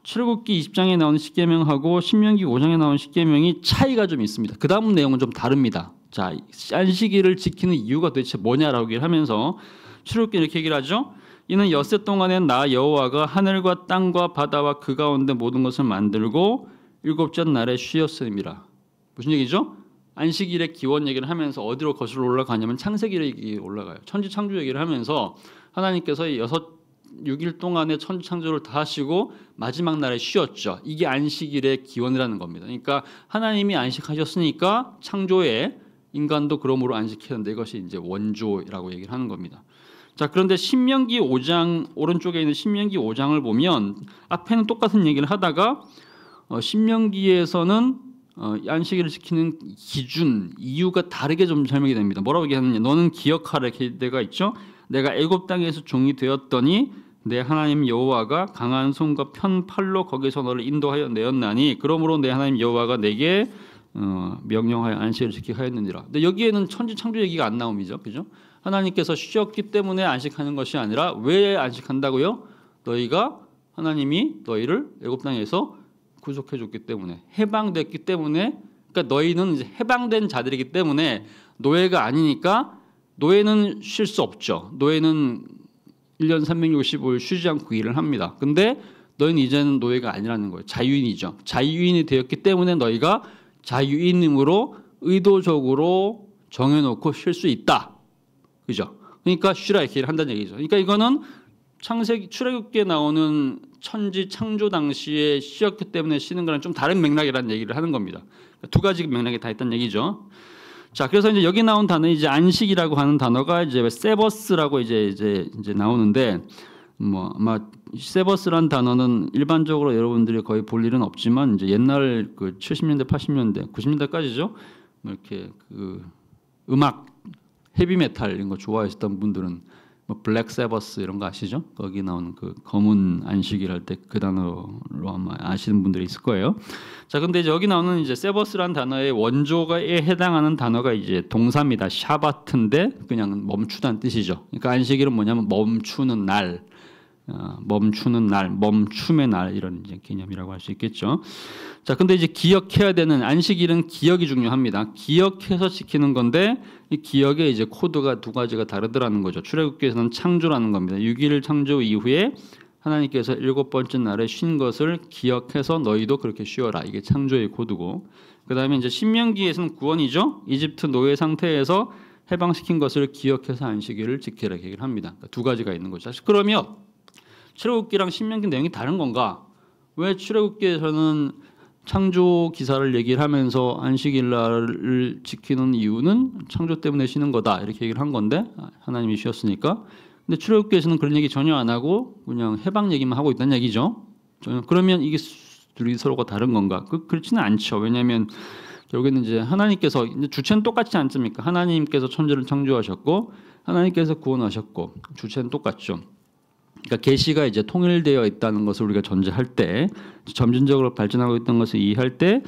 A: 출애굽기 20장에 나오는 십계명하고 신명기 5장에 나오는 십계명이 차이가 좀 있습니다. 그 다음 내용은 좀 다릅니다. 자, 안식일을 지키는 이유가 도대체 뭐냐라고 얘기를 하면서 출애굽기 이렇게 얘기를 하죠. 이는 엿새 동안에 나 여호와가 하늘과 땅과 바다와 그 가운데 모든 것을 만들고 일곱째 날에 쉬었음이라. 무슨 얘기죠? 안식일의 기원 얘기를 하면서 어디로 거슬러 올라가냐면 창세기에 올라가요. 천지창조 얘기를 하면서 하나님께서 6일 동안에 천지창조를 다 하시고 마지막 날에 쉬었죠. 이게 안식일의 기원이라는 겁니다. 그러니까 하나님이 안식하셨으니까 창조에 인간도 그러므로 안식해야 하는데 이것이 이제 원조라고 얘기를 하는 겁니다. 자, 그런데 신명기 5장 오른쪽에 있는 신명기 5장을 보면 앞에는 똑같은 얘기를 하다가 신명기에서는 안식일을 지키는 기준, 이유가 다르게 좀 설명이 됩니다. 뭐라고 얘기하느냐? 너는 기억하라 내가 있죠. 내가 애굽 땅에서 종이 되었더니 내 하나님 여호와가 강한 손과 편 팔로 거기서 너를 인도하여 내었나니 그러므로 내 하나님 여호와가 내게 명령하여 안식일을 지키게 하였느니라. 근데 여기에는 천지 창조 얘기가 안 나옵니다. 그죠? 하나님께서 쉬었기 때문에 안식하는 것이 아니라 왜 안식한다고요? 너희가 하나님이 너희를 애굽 땅에서 구속해 줬기 때문에 해방됐기 때문에 그러니까 너희는 이제 해방된 자들이기 때문에 노예가 아니니까 노예는 쉴 수 없죠. 노예는 1년 365일 쉬지 않고 일을 합니다. 근데 너희는 이제는 노예가 아니라는 거예요. 자유인이죠. 자유인이 되었기 때문에 너희가 자유인임으로 의도적으로 정해놓고 쉴 수 있다. 그죠? 그러니까 쉬라 이렇게 한다는 얘기죠. 그러니까 이거는 출애굽기에 나오는 천지 창조 당시에 쉬었기 때문에 쉬는 거랑 좀 다른 맥락이라는 얘기를 하는 겁니다. 두 가지 맥락이 다 있다는 얘기죠. 자, 그래서 이제 여기 나온 단어 이제 안식이라고 하는 단어가 이제 세버스라고 이제 나오는데 뭐 아마 세버스란 단어는 일반적으로 여러분들이 거의 볼 일은 없지만 이제 옛날 그 70년대, 80년대, 90년대까지죠. 뭐 이렇게 그 음악 헤비메탈 이런 거 좋아하셨던 분들은 뭐 블랙 세버스 이런 거 아시죠? 거기 나오는 그 검은 안식일 할 때 그 단어로 아마 아시는 분들이 있을 거예요. 자, 근데 이제 여기 나오는 이제 세버스란 단어의 원조가에 해당하는 단어가 이제 동사입니다. 샤바트인데 그냥 멈추다는 뜻이죠. 그러니까 안식일은 뭐냐면 멈추는 날, 멈춤의 날 이런 이제 개념이라고 할 수 있겠죠. 자, 근데 이제 기억해야 되는 안식일은 기억이 중요합니다. 기억해서 지키는 건데 이 기억의 이제 코드가 두 가지가 다르더라는 거죠. 출애굽기에서는 창조라는 겁니다. 6일 창조 이후에 하나님께서 7번째 날에 쉰 것을 기억해서 너희도 그렇게 쉬어라. 이게 창조의 코드고, 그 다음에 이제 신명기에서는 구원이죠. 이집트 노예 상태에서 해방시킨 것을 기억해서 안식일을 지키라 얘기를 합니다. 그러니까 두 가지가 있는 거죠. 그러면 출애굽기랑 신명기 내용이 다른 건가? 왜 출애굽기에서는 창조 기사를 얘기를 하면서 안식일날을 지키는 이유는 창조 때문에 쉬는 거다 이렇게 얘기를 한 건데 하나님이 쉬었으니까. 근데 출애굽기에서는 그런 얘기 전혀 안 하고 그냥 해방 얘기만 하고 있다는 얘기죠. 그러면 이게 둘이 서로가 다른 건가? 그렇지는 않죠. 왜냐하면 결국에는 이제 하나님께서 이제 주체는 똑같지 않습니까? 하나님께서 천지를 창조하셨고 하나님께서 구원하셨고 주체는 똑같죠. 그러니까 계시가 이제 통일되어 있다는 것을 우리가 전제할 때 점진적으로 발전하고 있던 것을 이해할 때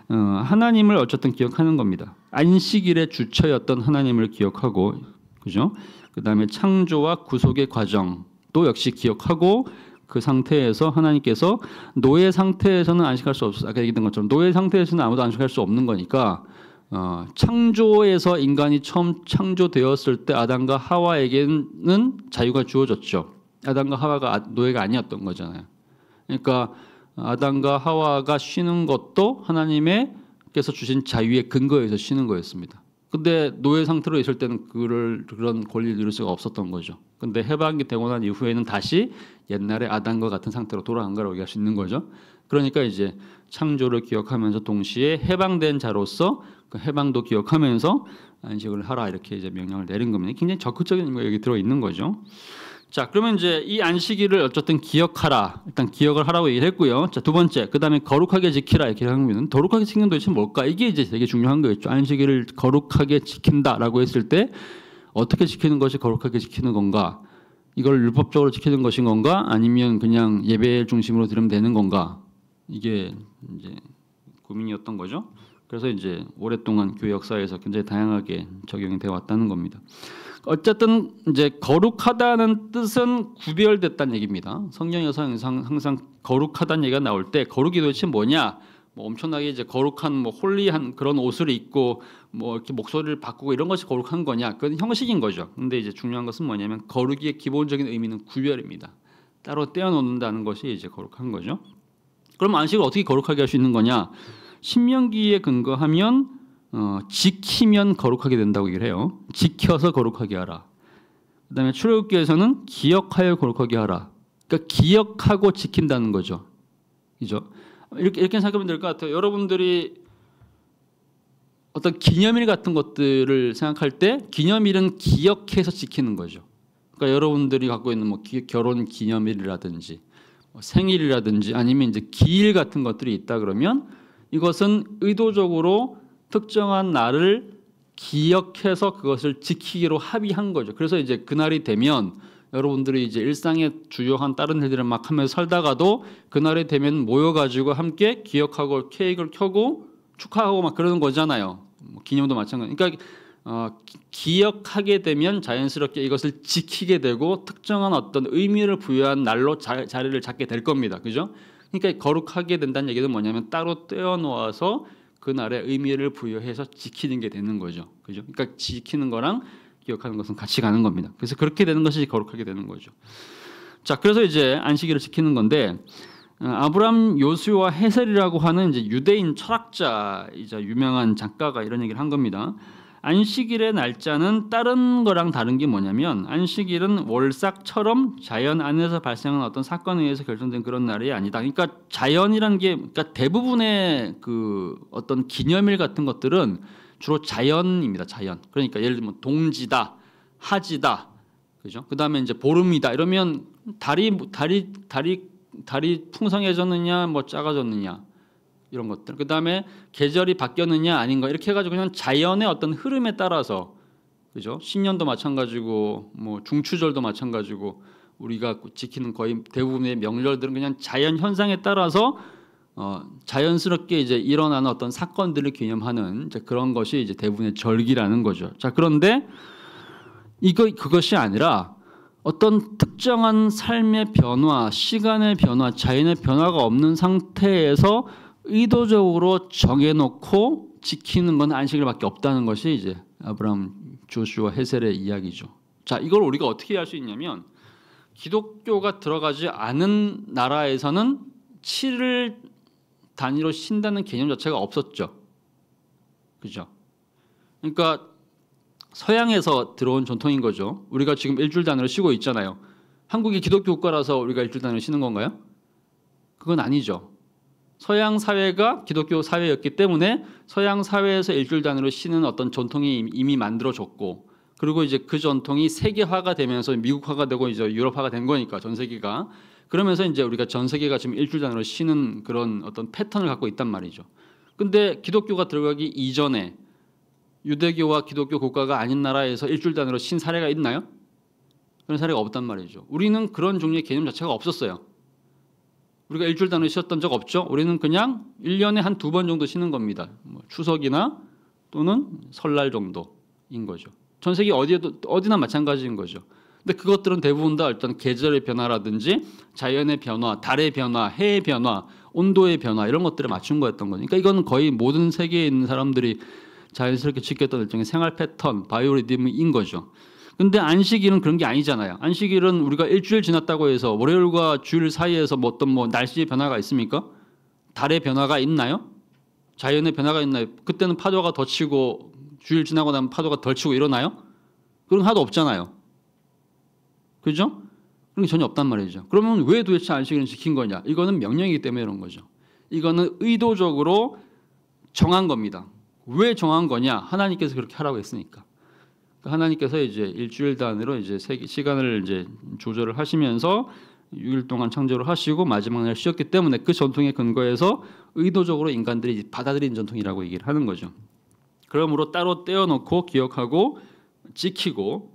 A: 하나님을 어쨌든 기억하는 겁니다. 안식일의 주체였던 하나님을 기억하고, 그죠? 그 다음에 창조와 구속의 과정도 역시 기억하고 그 상태에서 하나님께서 노예 상태에서는 안식할 수 없어. 아까 얘기했던 것처럼 노예 상태에서는 아무도 안식할 수 없는 거니까 창조에서 인간이 처음 창조되었을 때 아담과 하와에게는 자유가 주어졌죠. 아담과 하와가 노예가 아니었던 거잖아요. 그러니까 아담과 하와가 쉬는 것도 하나님께서 주신 자유의 근거에서 쉬는 거였습니다. 근데 노예 상태로 있을 때는 그런 권리를 누릴 수가 없었던 거죠. 근데 해방이 되고 난 이후에는 다시 옛날의 아담과 같은 상태로 돌아간 거라고 얘기할 수 있는 거죠. 그러니까 이제 창조를 기억하면서 동시에 해방된 자로서 그 해방도 기억하면서 안식을 하라 이렇게 이제 명령을 내린 겁니다. 굉장히 적극적인 거 여기 들어 있는 거죠. 자, 그러면 이제 이 안식일을 어쨌든 기억하라. 일단 기억을 하라고 얘기를 했고요. 자, 두 번째, 그 다음에 거룩하게 지키라 이렇게 하면 거룩하게 지키는 도대체 뭘까? 이게 이제 되게 중요한 거였죠. 안식일을 거룩하게 지킨다라고 했을 때 어떻게 지키는 것이 거룩하게 지키는 건가? 이걸 율법적으로 지키는 것인 건가? 아니면 그냥 예배 중심으로 들으면 되는 건가? 이게 이제 고민이었던 거죠. 그래서 이제 오랫동안 교회 역사에서 굉장히 다양하게 적용이 되어 왔다는 겁니다. 어쨌든 이제 거룩하다는 뜻은 구별됐다는 얘기입니다. 성경에서 항상 거룩하다는 얘기가 나올 때 거룩이 도대체 뭐냐? 뭐 엄청나게 이제 거룩한 뭐 홀리한 그런 옷을 입고 뭐 이렇게 목소리를 바꾸고 이런 것이 거룩한 거냐? 그건 형식인 거죠. 근데 이제 중요한 것은 뭐냐면 거룩의 기본적인 의미는 구별입니다. 따로 떼어놓는다는 것이 이제 거룩한 거죠. 그럼 안식을 어떻게 거룩하게 할 수 있는 거냐? 신명기에 근거하면 지키면 거룩하게 된다고 얘기를 해요. 지켜서 거룩하게 하라. 그다음에 출애굽기에서는 기억하여 거룩하게 하라. 그러니까 기억하고 지킨다는 거죠. 그죠? 이렇게 생각하면 될 것 같아요. 여러분들이 어떤 기념일 같은 것들을 생각할 때 기념일은 기억해서 지키는 거죠. 그러니까 여러분들이 갖고 있는 뭐 결혼 기념일이라든지 생일이라든지 아니면 이제 기일 같은 것들이 있다 그러면 이것은 의도적으로 특정한 날을 기억해서 그것을 지키기로 합의한 거죠. 그래서 이제 그날이 되면 여러분들이 이제 일상의 주요한 다른 일들을 막 하면서 살다가도 그날이 되면 모여가지고 함께 기억하고 케이크를 켜고 축하하고 막 그러는 거잖아요. 뭐 기념도 마찬가지. 그러니까 기억하게 되면 자연스럽게 이것을 지키게 되고 특정한 어떤 의미를 부여한 날로 자리를 잡게 될 겁니다. 그죠? 그러니까 거룩하게 된다는 얘기는 뭐냐면 따로 떼어놓아서 그 날의 의미를 부여해서 지키는 게 되는 거죠. 그죠? 그러니까 지키는 거랑 기억하는 것은 같이 가는 겁니다. 그래서 그렇게 되는 것이 거룩하게 되는 거죠. 자, 그래서 이제 안식일을 지키는 건데 아브람 요수와 헤셀이라고 하는 이제 유대인 철학자이자 유명한 작가가 이런 얘기를 한 겁니다. 안식일의 날짜는 다른 거랑 다른 게 뭐냐면 안식일은 월삭처럼 자연 안에서 발생한 어떤 사건에 의해서 결정된 그런 날이 아니다. 그러니까 자연이란 게 그러니까 대부분의 그 어떤 기념일 같은 것들은 주로 자연입니다. 자연. 그러니까 예를 들면 동지다, 하지다, 그죠? 그다음에 이제 보름이다. 이러면 달이 풍성해졌느냐, 뭐 작아졌느냐. 이런 것들. 그다음에 계절이 바뀌었느냐 아닌가 이렇게 해가지고 그냥 자연의 어떤 흐름에 따라서 그죠? 신년도 마찬가지고 뭐 중추절도 마찬가지고 우리가 지키는 거의 대부분의 명절들은 그냥 자연 현상에 따라서 자연스럽게 이제 일어나는 어떤 사건들을 기념하는 이제 그런 것이 이제 대부분의 절기라는 거죠. 자, 그런데 그것이 아니라 어떤 특정한 삶의 변화, 시간의 변화, 자연의 변화가 없는 상태에서 의도적으로 정해놓고 지키는 건 안식일밖에 없다는 것이 이제 아브람 조슈아 헤셀의 이야기죠. 자, 이걸 우리가 어떻게 할 수 있냐면 기독교가 들어가지 않은 나라에서는 7일 단위로 쉰다는 개념 자체가 없었죠. 그죠? 그러니까 서양에서 들어온 전통인 거죠. 우리가 지금 일주일 단위로 쉬고 있잖아요. 한국이 기독교 국가라서 우리가 일주일 단위로 쉬는 건가요? 그건 아니죠. 서양 사회가 기독교 사회였기 때문에 서양 사회에서 일주일 단위로 쉬는 어떤 전통이 이미 만들어졌고 그리고 이제 그 전통이 세계화가 되면서 미국화가 되고 이제 유럽화가 된 거니까 전 세계가 그러면서 이제 우리가 전 세계가 지금 일주일 단위로 쉬는 그런 어떤 패턴을 갖고 있단 말이죠. 근데 기독교가 들어가기 이전에 유대교와 기독교 국가가 아닌 나라에서 일주일 단위로 쉰 사례가 있나요? 그런 사례가 없단 말이죠. 우리는 그런 종류의 개념 자체가 없었어요. 우리가 일주일 단위로 쉬었던 적 없죠. 우리는 그냥 1년에 한 2번 정도 쉬는 겁니다. 뭐 추석이나 또는 설날 정도인 거죠. 전 세계 어디나 마찬가지인 거죠. 근데 그것들은 대부분 다 어떤 계절의 변화라든지 자연의 변화, 달의 변화, 해의 변화, 온도의 변화 이런 것들에 맞춘 거였던 거죠. 그러니까 이건 거의 모든 세계에 있는 사람들이 자연스럽게 지켰던 일종의 생활 패턴, 바이오리듬인 거죠. 근데 안식일은 그런 게 아니잖아요. 안식일은 우리가 일주일 지났다고 해서 월요일과 주일 사이에서 뭐 어떤 뭐 날씨의 변화가 있습니까? 달의 변화가 있나요? 자연의 변화가 있나요? 그때는 파도가 더 치고 주일 지나고 나면 파도가 덜 치고 이러나요? 그런 거 하나도 없잖아요. 그죠? 그런 게 전혀 없단 말이죠. 그러면 왜 도대체 안식일은 지킨 거냐? 이거는 명령이기 때문에 그런 거죠. 이거는 의도적으로 정한 겁니다. 왜 정한 거냐? 하나님께서 그렇게 하라고 했으니까. 하나님께서 이제 일주일 단위로 이제 시간을 이제 조절을 하시면서 6일 동안 창조를 하시고 마지막 날 쉬었기 때문에 그 전통에 근거해서 의도적으로 인간들이 받아들인 전통이라고 얘기를 하는 거죠. 그러므로 따로 떼어놓고 기억하고 지키고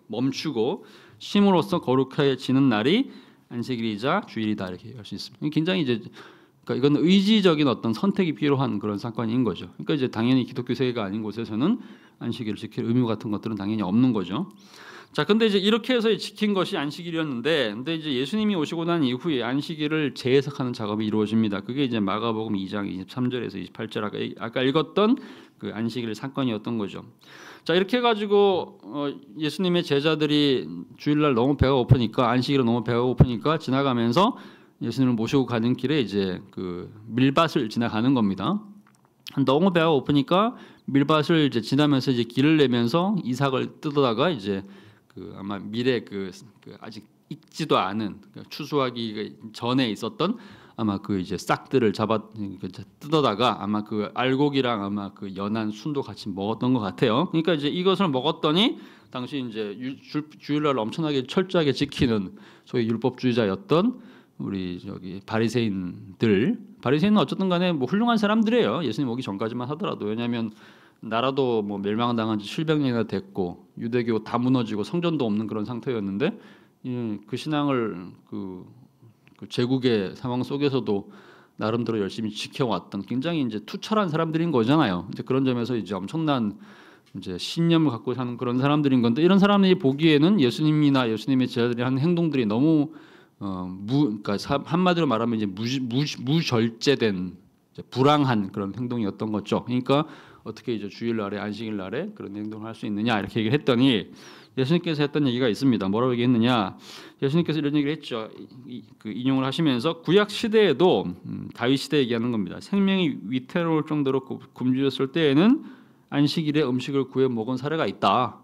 A: 멈추고 쉼으로써 거룩해지는 날이 안식일이자 주일이다 이렇게 할 수 있습니다. 굉장히 이제 그러니까 이건 의지적인 어떤 선택이 필요한 그런 사건인 거죠. 그러니까 이제 당연히 기독교 세계가 아닌 곳에서는 안식일을 지킬 의무 같은 것들은 당연히 없는 거죠. 자, 근데 이제 이렇게 해서 지킨 것이 안식일이었는데, 근데 이제 예수님이 오시고 난 이후에 안식일을 재해석하는 작업이 이루어집니다. 그게 이제 마가복음 2장 23절에서 28절 아까 읽었던 그 안식일 사건이었던 거죠. 자, 이렇게 해가지고 예수님의 제자들이 주일날 너무 배가 고프니까 안식일에 너무 배가 고프니까 지나가면서 예수님을 모시고 가는 길에 이제 그 밀밭을 지나가는 겁니다. 너무 배가 고프니까 밀밭을 이제 지나면서 이제 길을 내면서 이삭을 뜯어다가 이제 그 아마 밀에 그 아직 익지도 않은 추수하기 전에 있었던 아마 그 이제 싹들을 뜯어다가 아마 그 알곡이랑 아마 그 연한 순도 같이 먹었던 것 같아요. 그러니까 이제 이것을 먹었더니 당시 이제 주일날 엄청나게 철저하게 지키는 소위 율법주의자였던 우리 저기 바리새인은 어쨌든 간에 뭐 훌륭한 사람들이에요. 예수님 오기 전까지만 하더라도. 왜냐하면 나라도 뭐 멸망당한 지 700년이나 됐고 유대교 다 무너지고 성전도 없는 그런 상태였는데 그 신앙을 그 제국의 상황 속에서도 나름대로 열심히 지켜왔던 굉장히 이제 투철한 사람들인 거잖아요. 이제 그런 점에서 이제 엄청난 이제 신념을 갖고 사는 그런 사람들인 건데, 이런 사람들이 보기에는 예수님이나 예수님의 제자들이 하는 행동들이 너무 그러니까 한마디로 말하면 이제 무절제된 불황한 그런 행동이었던 거죠. 그러니까 어떻게 이제 주일날에 안식일 날에 그런 행동을 할 수 있느냐 이렇게 얘기를 했더니 예수님께서 했던 얘기가 있습니다. 뭐라고 얘기했느냐? 예수님께서 이런 얘기를 했죠. 그 인용을 하시면서 구약 시대에도 다윗 시대 얘기하는 겁니다. 생명이 위태로울 정도로 굶주렸을 때에는 안식일에 음식을 구해 먹은 사례가 있다.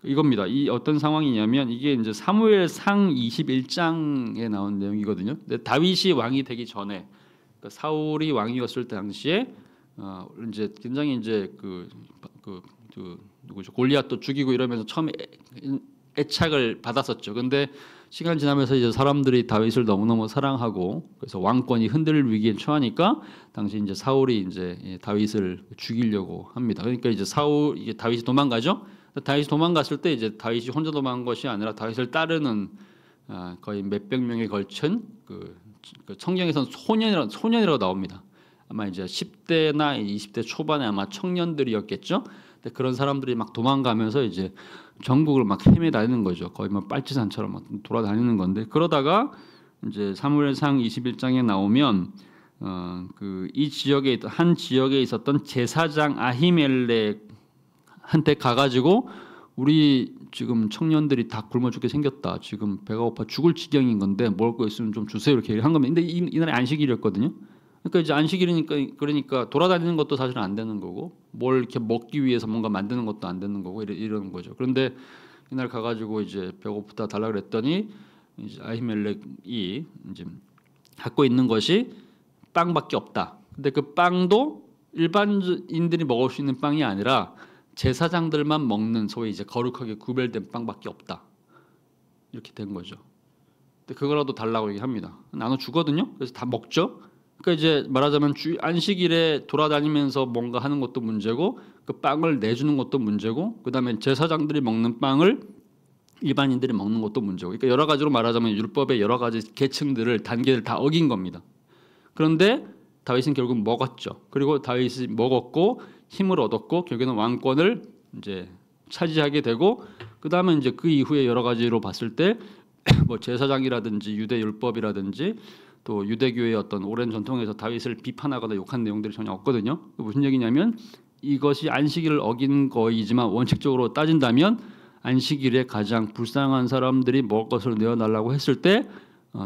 A: 이겁니다. 이 어떤 상황이냐면 이게 이제 사무엘상 21장에 나온 내용이거든요. 근데 다윗이 왕이 되기 전에 그러니까 사울이 왕이었을 때 당시에 이제 굉장히 이제 누구죠? 골리앗도 죽이고 이러면서 처음에 애착을 받았었죠. 근데 시간 지나면서 이제 사람들이 다윗을 너무너무 사랑하고 그래서 왕권이 흔들릴 위기에 처하니까 당시 이제 사울이 이제 다윗을 죽이려고 합니다. 그러니까 이제 이게 다윗이 도망가죠. 다윗이 도망갔을 때 이제 다윗이 혼자 도망간 것이 아니라 다윗을 따르는 거의 몇백 명에 걸친 그 성경에서는 소년이라고 나옵니다. 아마 이제 10대나 20대 초반에 아마 청년들이었겠죠. 근데 그런 사람들이 막 도망가면서 이제 전국을 막 헤매다니는 거죠. 거의 막 빨치산처럼 막 돌아다니는 건데, 그러다가 이제 사무엘상 21장에 나오면 이 지역에 한 지역에 있었던 제사장 아히멜렉한테 가가지고 우리 지금 청년들이 다 굶어 죽게 생겼다. 지금 배가 고파 죽을 지경인 건데 먹을 거 있으면 좀 주세요 이렇게 얘기한 겁니다. 근데 이날이 안식일이었거든요. 그러니까 이제 안식일이니까 그러니까 돌아다니는 것도 사실 안 되는 거고 뭘 이렇게 먹기 위해서 뭔가 만드는 것도 안 되는 거고 이러는 거죠. 그런데 이날 가가지고 이제 배고프다 달라 그랬더니 이제 아히멜렉이 이제 갖고 있는 것이 빵밖에 없다. 근데 그 빵도 일반인들이 먹을 수 있는 빵이 아니라 제사장들만 먹는 소위 이제 거룩하게 구별된 빵밖에 없다. 이렇게 된 거죠. 근데 그거라도 달라고 얘기합니다. 나눠 주거든요. 그래서 다 먹죠. 그러니까 이제 말하자면 안식일에 돌아다니면서 뭔가 하는 것도 문제고 그 빵을 내주는 것도 문제고 그다음에 제사장들이 먹는 빵을 일반인들이 먹는 것도 문제고, 그러니까 여러 가지로 말하자면 율법의 여러 가지 계층들을 단계를 다 어긴 겁니다. 그런데 다윗은 결국 먹었죠. 그리고 다윗이 먹었고 힘을 얻었고 결국에는 왕권을 이제 차지하게 되고, 그다음에 이제 그 이후에 여러 가지로 봤을 때 뭐 제사장이라든지 유대 율법이라든지 또 유대교의 어떤 오랜 전통에서 다윗을 비판하거나 욕한 내용들이 전혀 없거든요. 무슨 얘기냐면 이것이 안식일을 어긴 거이지만 원칙적으로 따진다면 안식일에 가장 불쌍한 사람들이 먹을 것을 내어달라고 했을 때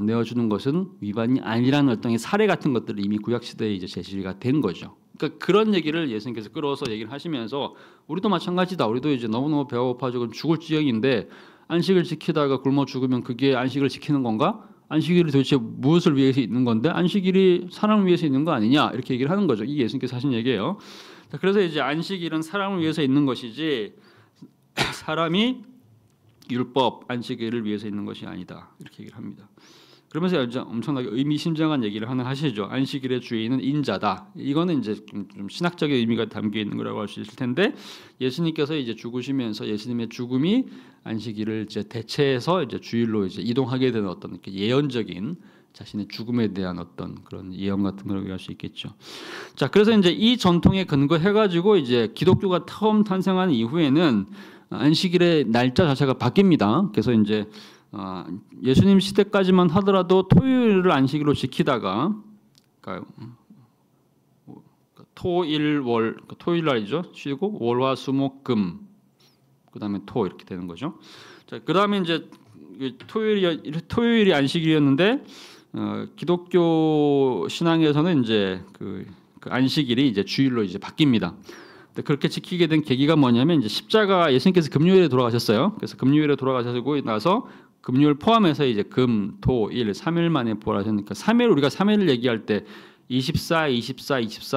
A: 내어주는 것은 위반이 아니라는 어떤 사례 같은 것들이 이미 구약 시대에 이제 제시가 된 거죠. 그러니까 그런 얘기를 예수님께서 끌어서 얘기를 하시면서 우리도 마찬가지다. 우리도 이제 너무너무 배가 고파지고 죽을 지경인데 안식을 지키다가 굶어 죽으면 그게 안식을 지키는 건가? 안식일이 도대체 무엇을 위해서 있는 건데 안식일이 사람을 위해서 있는 거 아니냐 이렇게 얘기를 하는 거죠. 이게 예수님께서 하신 얘기예요. 그래서 이제 안식일은 사람을 위해서 있는 것이지 사람이 율법 안식일을 위해서 있는 것이 아니다 이렇게 얘기를 합니다. 그러면서 이제 엄청나게 의미심장한 얘기를 하나 하시죠. 안식일의 주인은 인자다. 이거는 이제 좀 신학적인 의미가 담겨 있는 거라고 할 수 있을 텐데 예수님께서 이제 죽으시면서 예수님의 죽음이 안식일을 이제 대체해서 이제 주일로 이제 이동하게 되는 어떤 이렇게 예언적인 자신의 죽음에 대한 어떤 그런 예언 같은 걸 얘기할 수 있겠죠. 자, 그래서 이제 이 전통에 근거해가지고 이제 기독교가 처음 탄생한 이후에는 안식일의 날짜 자체가 바뀝니다. 그래서 이제 예수님 시대까지만 하더라도 토요일을 안식일로 지키다가, 그러니까 토요일 날이죠. 쉬고 월화 수목 금, 그다음에 토 이렇게 되는 거죠. 자, 그다음에 이제 토요일이 안식일이었는데 기독교 신앙에서는 이제 그 안식일이 이제 주일로 이제 바뀝니다. 그렇게 지키게 된 계기가 뭐냐면 이제 십자가 예수님께서 금요일에 돌아가셨어요. 그래서 금요일에 돌아가시고 나서 금요일 포함해서 이제 금, 토, 일 3일 만에 부활하셨으니까 3일 우리가 3일을 얘기할 때 24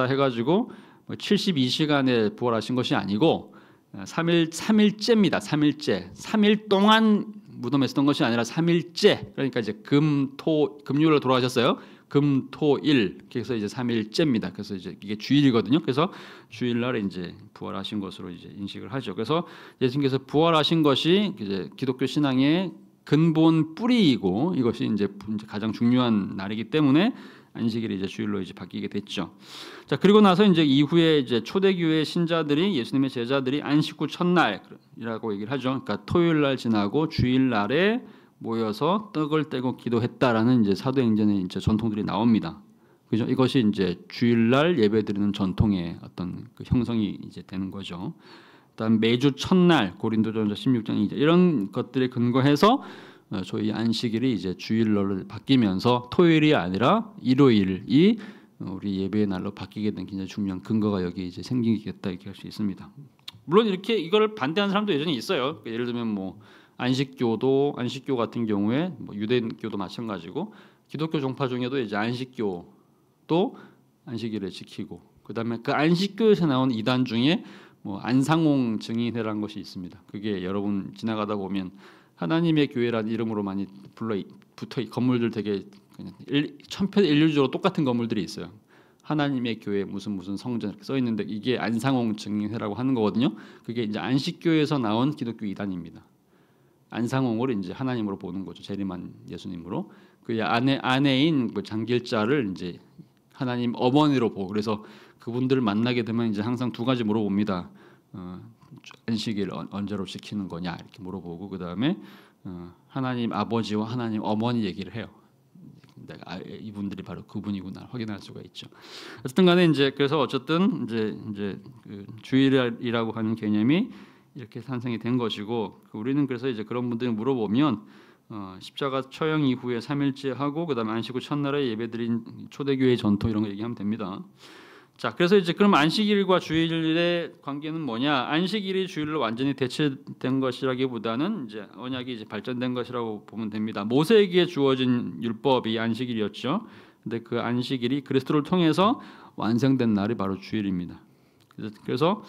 A: 해가지고 72시간에 부활하신 것이 아니고 3일째입니다. 3일째. 3일 동안 무덤에 있었던 것이 아니라 3일째. 그러니까 이제 금요일로 돌아가셨어요. 금, 토, 일. 그래서 이제 3일째입니다. 그래서 이제 이게 주일이거든요. 그래서 주일날에 이제 부활하신 것으로 이제 인식을 하죠. 그래서 예수님께서 부활하신 것이 이제 기독교 신앙의 근본 뿌리이고 이것이 이제 가장 중요한 날이기 때문에 안식일이 이제 주일로 이제 바뀌게 됐죠. 자, 그리고 나서 이제 이후에 이제 초대교회 신자들이 예수님의 제자들이 안식 후 첫날이라고 얘기를 하죠. 그러니까 토요일 날 지나고 주일 날에 모여서 떡을 떼고 기도했다라는 이제 사도행전의 이제 전통들이 나옵니다. 그죠? 이것이 이제 주일 날 예배드리는 전통의 어떤 그 형성이 이제 되는 거죠. 그다음 매주 첫날 고린도전서 16장 이제 이런 것들에 근거해서 저희 안식일이 이제 주일로 바뀌면서 토요일이 아니라 일요일이 우리 예배의 날로 바뀌게 된 굉장히 중요한 근거가 여기 이제 생기겠다 이렇게 할 수 있습니다. 물론 이렇게 이걸 반대하는 사람도 여전히 있어요. 예를 들면 뭐 안식교 같은 경우에 뭐 유대교도 마찬가지고 기독교 종파 중에도 이제 안식교도 안식일을 지키고 그다음에 그 안식교에서 나온 이단 중에 뭐 안상홍 증인회라는 것이 있습니다. 그게 여러분 지나가다 보면 하나님의 교회라는 이름으로 많이 붙어 건물들 되게 그냥 천편일률적으로 똑같은 건물들이 있어요. 하나님의 교회 무슨 성전 이렇게 써 있는데 이게 안상홍 증인회라고 하는 거거든요. 그게 이제 안식교에서 나온 기독교 이단입니다. 안상홍을 이제 하나님으로 보는 거죠. 재림한 예수님으로. 그 아내인 그 장길자를 이제 하나님 어머니로 보고 그래서 그분들을 만나게 되면 이제 항상 두 가지 물어봅니다. 안식일 언제로 지키는 거냐 이렇게 물어보고 그 다음에 하나님 아버지와 하나님 어머니 얘기를 해요. 이분들이 바로 그분이구나 확인할 수가 있죠. 어쨌든간에 이제 그래서 어쨌든 이제 그 주일이라고 하는 개념이 이렇게 탄생이 된 것이고 우리는 그래서 이제 그런 분들이 물어보면 십자가 처형 이후에 3일째 하고 그다음에 안식 후 첫날에 예배드린 초대교회 전통 이런 거 얘기하면 됩니다. 자, 그래서 이제 그럼 안식일과 주일의 관계는 뭐냐? 안식일이 주일로 완전히 대체된 것이라기보다는 이제 언약이 이제 발전된 것이라고 보면 됩니다. 모세에게 주어진 율법이 안식일이었죠. 근데 그 안식일이 그리스도를 통해서 완성된 날이 바로 주일입니다. 그래서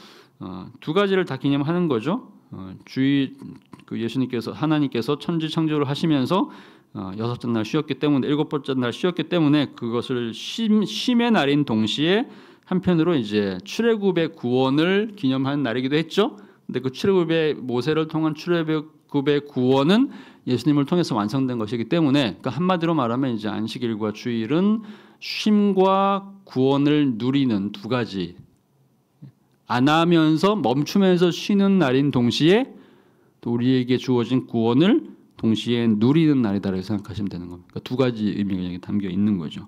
A: 두 가지를 다 기념하는 거죠. 주일 그 예수님께서 하나님께서 천지 창조를 하시면서 여섯째 날 쉬었기 때문에 일곱 번째 날 쉬었기 때문에 그것을 쉼의 날인 동시에 한편으로 이제 출애굽의 구원을 기념하는 날이기도 했죠. 근데 그 출애굽의 모세를 통한 출애굽의 구원은 예수님을 통해서 완성된 것이기 때문에 그러니까 한마디로 말하면 이제 안식일과 주일은 쉼과 구원을 누리는 두 가지 안 하면서 멈추면서 쉬는 날인 동시에 또 우리에게 주어진 구원을 동시에 누리는 날이다라고 생각하시면 되는 겁니다. 그러니까 두 가지 의미가 여기 담겨 있는 거죠.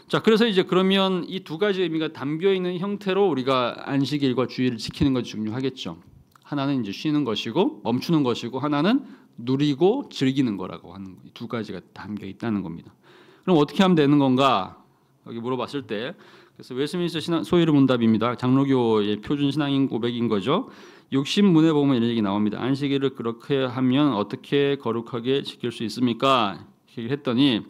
A: 자, 그래서 이제 그러면 이 두 가지 의미가 담겨 있는 형태로 우리가 안식일과 주일을 지키는 것이 중요하겠죠. 하나는 이제 쉬는 것이고 멈추는 것이고 하나는 누리고 즐기는 거라고 하는 두 가지가 담겨 있다는 겁니다. 그럼 어떻게 하면 되는 건가? 여기 물어봤을 때 그래서 웨스민스터 소위르 문답입니다. 장로교의 표준 신앙인 고백인 거죠. 60문에 보면 이런 얘기 나옵니다. 안식일을 그렇게 하면 어떻게 거룩하게 지킬 수 있습니까? 얘기를 했더니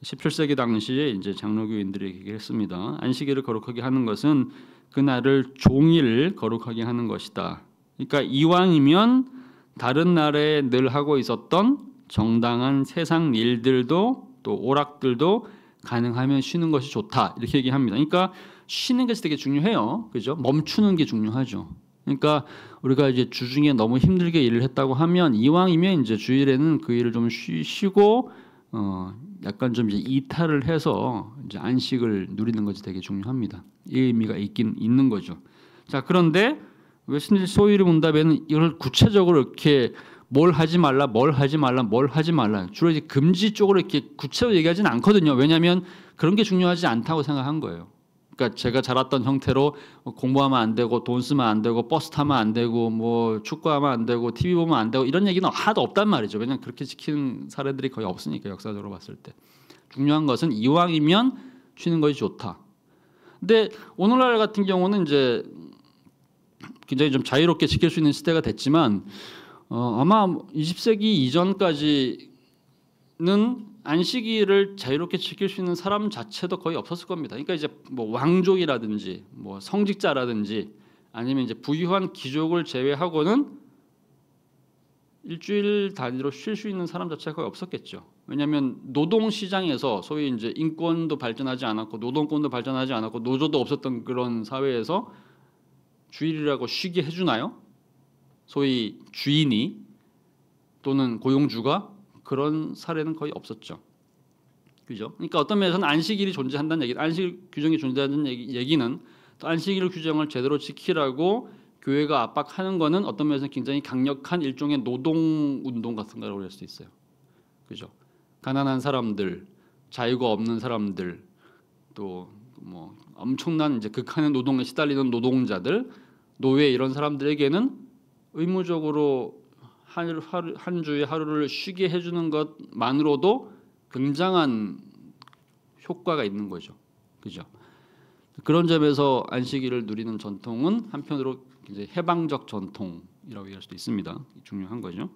A: 17세기 당시에 이제 장로교인들이 얘기를 했습니다. 안식일을 거룩하게 하는 것은 그날을 종일 거룩하게 하는 것이다. 그러니까 이왕이면 다른 날에 늘 하고 있었던 정당한 세상 일들도 또 오락들도 가능하면 쉬는 것이 좋다. 이렇게 얘기합니다. 그러니까 쉬는 것이 되게 중요해요. 그죠? 멈추는 게 중요하죠. 그러니까 우리가 이제 주중에 너무 힘들게 일을 했다고 하면 이왕이면 이제 주일에는 그 일을 좀 쉬고 약간 좀 이제 이탈을 해서 이제 안식을 누리는 것이 되게 중요합니다. 이 의미가 있긴 있는 거죠. 자, 그런데 웨스민스터 소위리 문답에는 이걸 구체적으로 이렇게 뭘 하지 말라, 뭘 하지 말라, 뭘 하지 말라 주로 이제 금지 쪽으로 이렇게 구체적으로 얘기하지는 않거든요. 왜냐하면 그런 게 중요하지 않다고 생각한 거예요. 그러니까 제가 자랐던 형태로 공부하면 안 되고 돈 쓰면 안 되고 버스 타면 안 되고 뭐 축구하면 안 되고 TV 보면 안 되고 이런 얘기는 하나도 없단 말이죠. 왜냐하면 그렇게 지키는 사례들이 거의 없으니까 역사적으로 봤을 때. 중요한 것은 이왕이면 쉬는 것이 좋다. 근데 오늘날 같은 경우는 이제 굉장히 좀 자유롭게 지킬 수 있는 시대가 됐지만 아마 20세기 이전까지는 안식일을 자유롭게 지킬 수 있는 사람 자체도 거의 없었을 겁니다. 그러니까 이제 뭐 왕족이라든지 뭐 성직자라든지 아니면 이제 부유한 귀족을 제외하고는 일주일 단위로 쉴 수 있는 사람 자체가 거의 없었겠죠. 왜냐하면 노동 시장에서 소위 이제 인권도 발전하지 않았고 노동권도 발전하지 않았고 노조도 없었던 그런 사회에서 주일이라고 쉬게 해주나요? 소위 주인이 또는 고용주가 그런 사례는 거의 없었죠. 그죠? 그러니까 어떤 면에서는 안식일이 존재한다는 얘기, 안식 규정이 존재하는 얘기는 또 안식일 규정을 제대로 지키라고 교회가 압박하는 거는 어떤 면에서는 굉장히 강력한 일종의 노동 운동 같은 거라고 할 수 있어요. 그죠? 가난한 사람들, 자유가 없는 사람들, 또 뭐 엄청난 이제 극한의 노동에 시달리는 노동자들, 노예 이런 사람들에게는 의무적으로 한 주에 하루를 쉬게 해주는 것만으로도 굉장한 효과가 있는 거죠. 그죠? 그런 점에서 안식일을 누리는 전통은 한편으로 이제 해방적 전통이라고 얘기할 수도 있습니다. 중요한 거죠.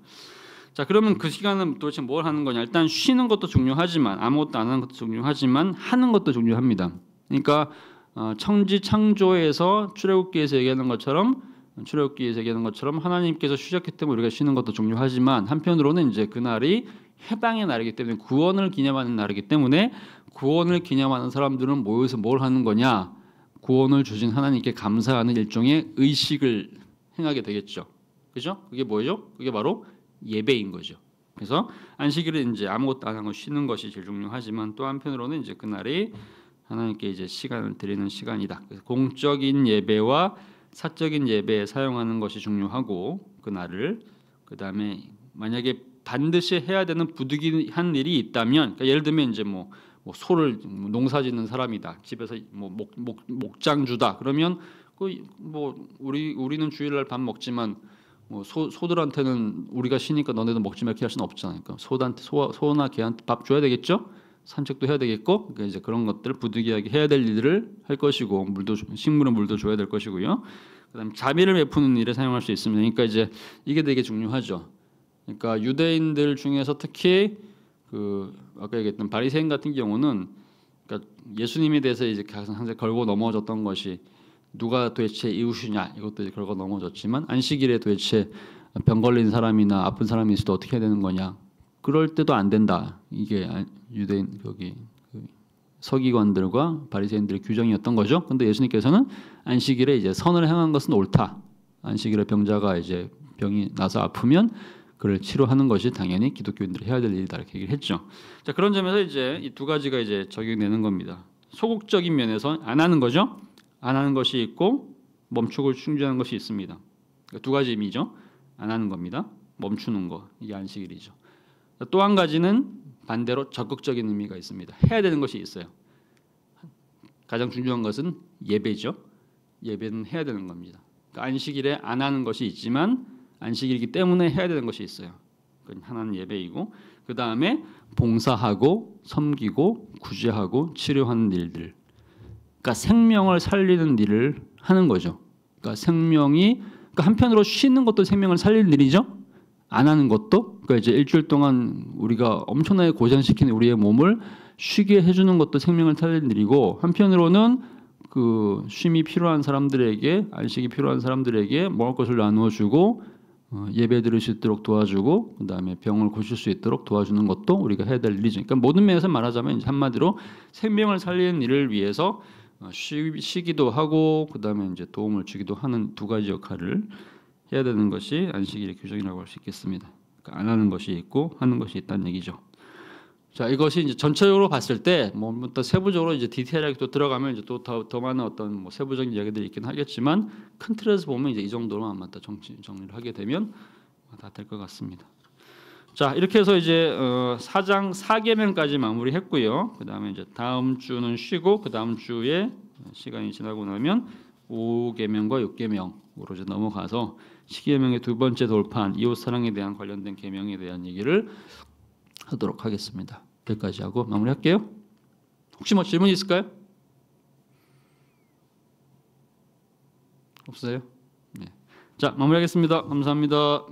A: 자, 그러면 그 시간은 도대체 뭘 하는 거냐? 일단 쉬는 것도 중요하지만 아무것도 안 하는 것도 중요하지만 하는 것도 중요합니다. 그러니까 청지 창조에서 출애굽기에서 얘기하는 것처럼 하나님께서 쉬셨기 때문에 우리가 쉬는 것도 중요하지만 한편으로는 이제 그날이 해방의 날이기 때문에 구원을 기념하는 날이기 때문에 구원을 기념하는 사람들은 모여서 뭘 하는 거냐? 구원을 주신 하나님께 감사하는 일종의 의식을 행하게 되겠죠. 그죠? 그게 뭐죠? 그게 바로 예배인 거죠. 그래서 안식일은 이제 아무것도 안 하고 쉬는 것이 제일 중요하지만 또 한편으로는 이제 그날이 하나님께 이제 시간을 드리는 시간이다. 그래서 공적인 예배와 사적인 예배에 사용하는 것이 중요하고 그날을 그다음에 만약에 반드시 해야 되는 부득이한 일이 있다면 그러니까 예를 들면 이제 뭐 소를 농사짓는 사람이다. 집에서 뭐 목장주다. 그러면 그 뭐 우리는 주일날 밥 먹지만 뭐 소들한테는 우리가 쉬니까 너네도 먹지 마 이렇게 할 수는 없잖아요. 그러니까 소나 개한테 밥 줘야 되겠죠. 산책도 해야 되겠고 그러니까 이제 그런 것들 부득이하게 해야 될 일들을 할 것이고 식물은 물도 줘야 될 것이고요. 그다음에 자비를 베푸는 일에 사용할 수 있습니다. 그러니까 이제 이게 되게 중요하죠. 그러니까 유대인들 중에서 특히 그 아까 얘기했던 바리새인 같은 경우는 그러니까 예수님에 대해서 이제 항상 걸고 넘어졌던 것이 누가 도대체 이웃이냐 이것도 걸고 넘어졌지만 안식일에 도대체 병 걸린 사람이나 아픈 사람이 있어도 어떻게 해야 되는 거냐 그럴 때도 안 된다. 이게 유대인 여기 서기관들과 바리새인들의 규정이었던 거죠. 근데 예수님께서는 안식일에 이제 선을 행한 것은 옳다. 안식일에 병자가 이제 병이 나서 아프면 그를 치료하는 것이 당연히 기독교인들이 해야 될 일이다 이렇게 얘기를 했죠. 자, 그런 점에서 이제 이 두 가지가 이제 적용되는 겁니다. 소극적인 면에서 안 하는 거죠. 안 하는 것이 있고 멈추고 충주하는 것이 있습니다. 그러니까 두 가지 의미죠. 안 하는 겁니다. 멈추는 거 이게 안식일이죠. 또 한 가지는 반대로 적극적인 의미가 있습니다. 해야 되는 것이 있어요. 가장 중요한 것은 예배죠. 예배는 해야 되는 겁니다. 그러니까 안식일에 안 하는 것이 있지만 안식일이기 때문에 해야 되는 것이 있어요. 그건 하나는 예배이고 그 다음에 봉사하고 섬기고 구제하고 치료하는 일들. 그러니까 생명을 살리는 일을 하는 거죠. 그러니까 그러니까 한편으로 쉬는 것도 생명을 살리는 일이죠. 안 하는 것도 그러니까 이제 일주일 동안 우리가 엄청나게 고생시키는 우리의 몸을 쉬게 해주는 것도 생명을 살리는 일이고 한편으로는 그 쉼이 필요한 사람들에게 안식이 필요한 사람들에게 먹을 것을 나누어 주고 예배 드릴 수 있도록 도와주고 그다음에 병을 고칠 수 있도록 도와주는 것도 우리가 해야 될 일이죠. 그러니까 모든 면에서 말하자면 이제 한마디로 생명을 살리는 일을 위해서 쉬기도 하고 그다음에 이제 도움을 주기도 하는 두 가지 역할을 해야 되는 것이 안식일의 규정이라고 할 수 있겠습니다. 그러니까 안 하는 것이 있고 하는 것이 있다는 얘기죠. 자, 이것이 이제 전체적으로 봤을 때 뭐 또 세부적으로 이제 디테일하게 또 들어가면 이제 또 더 많은 어떤 뭐 세부적인 이야기들이 있긴 하겠지만 큰 틀에서 보면 이제 이 정도로 아마 다 정리를 하게 되면 다 될 것 같습니다. 자, 이렇게 해서 이제 4장 4계명까지 마무리했고요. 그다음에 이제 다음 주는 쉬고 그다음 주에 시간이 지나고 나면 5계명과 6계명으로 이제 넘어가서 10계명의 두 번째 돌파한 이웃 사랑에 대한 관련된 계명에 대한 얘기를 하도록 하겠습니다. 여기까지 하고 마무리할게요. 혹시 뭐 질문 있을까요? 없어요? 네. 자, 마무리하겠습니다. 감사합니다.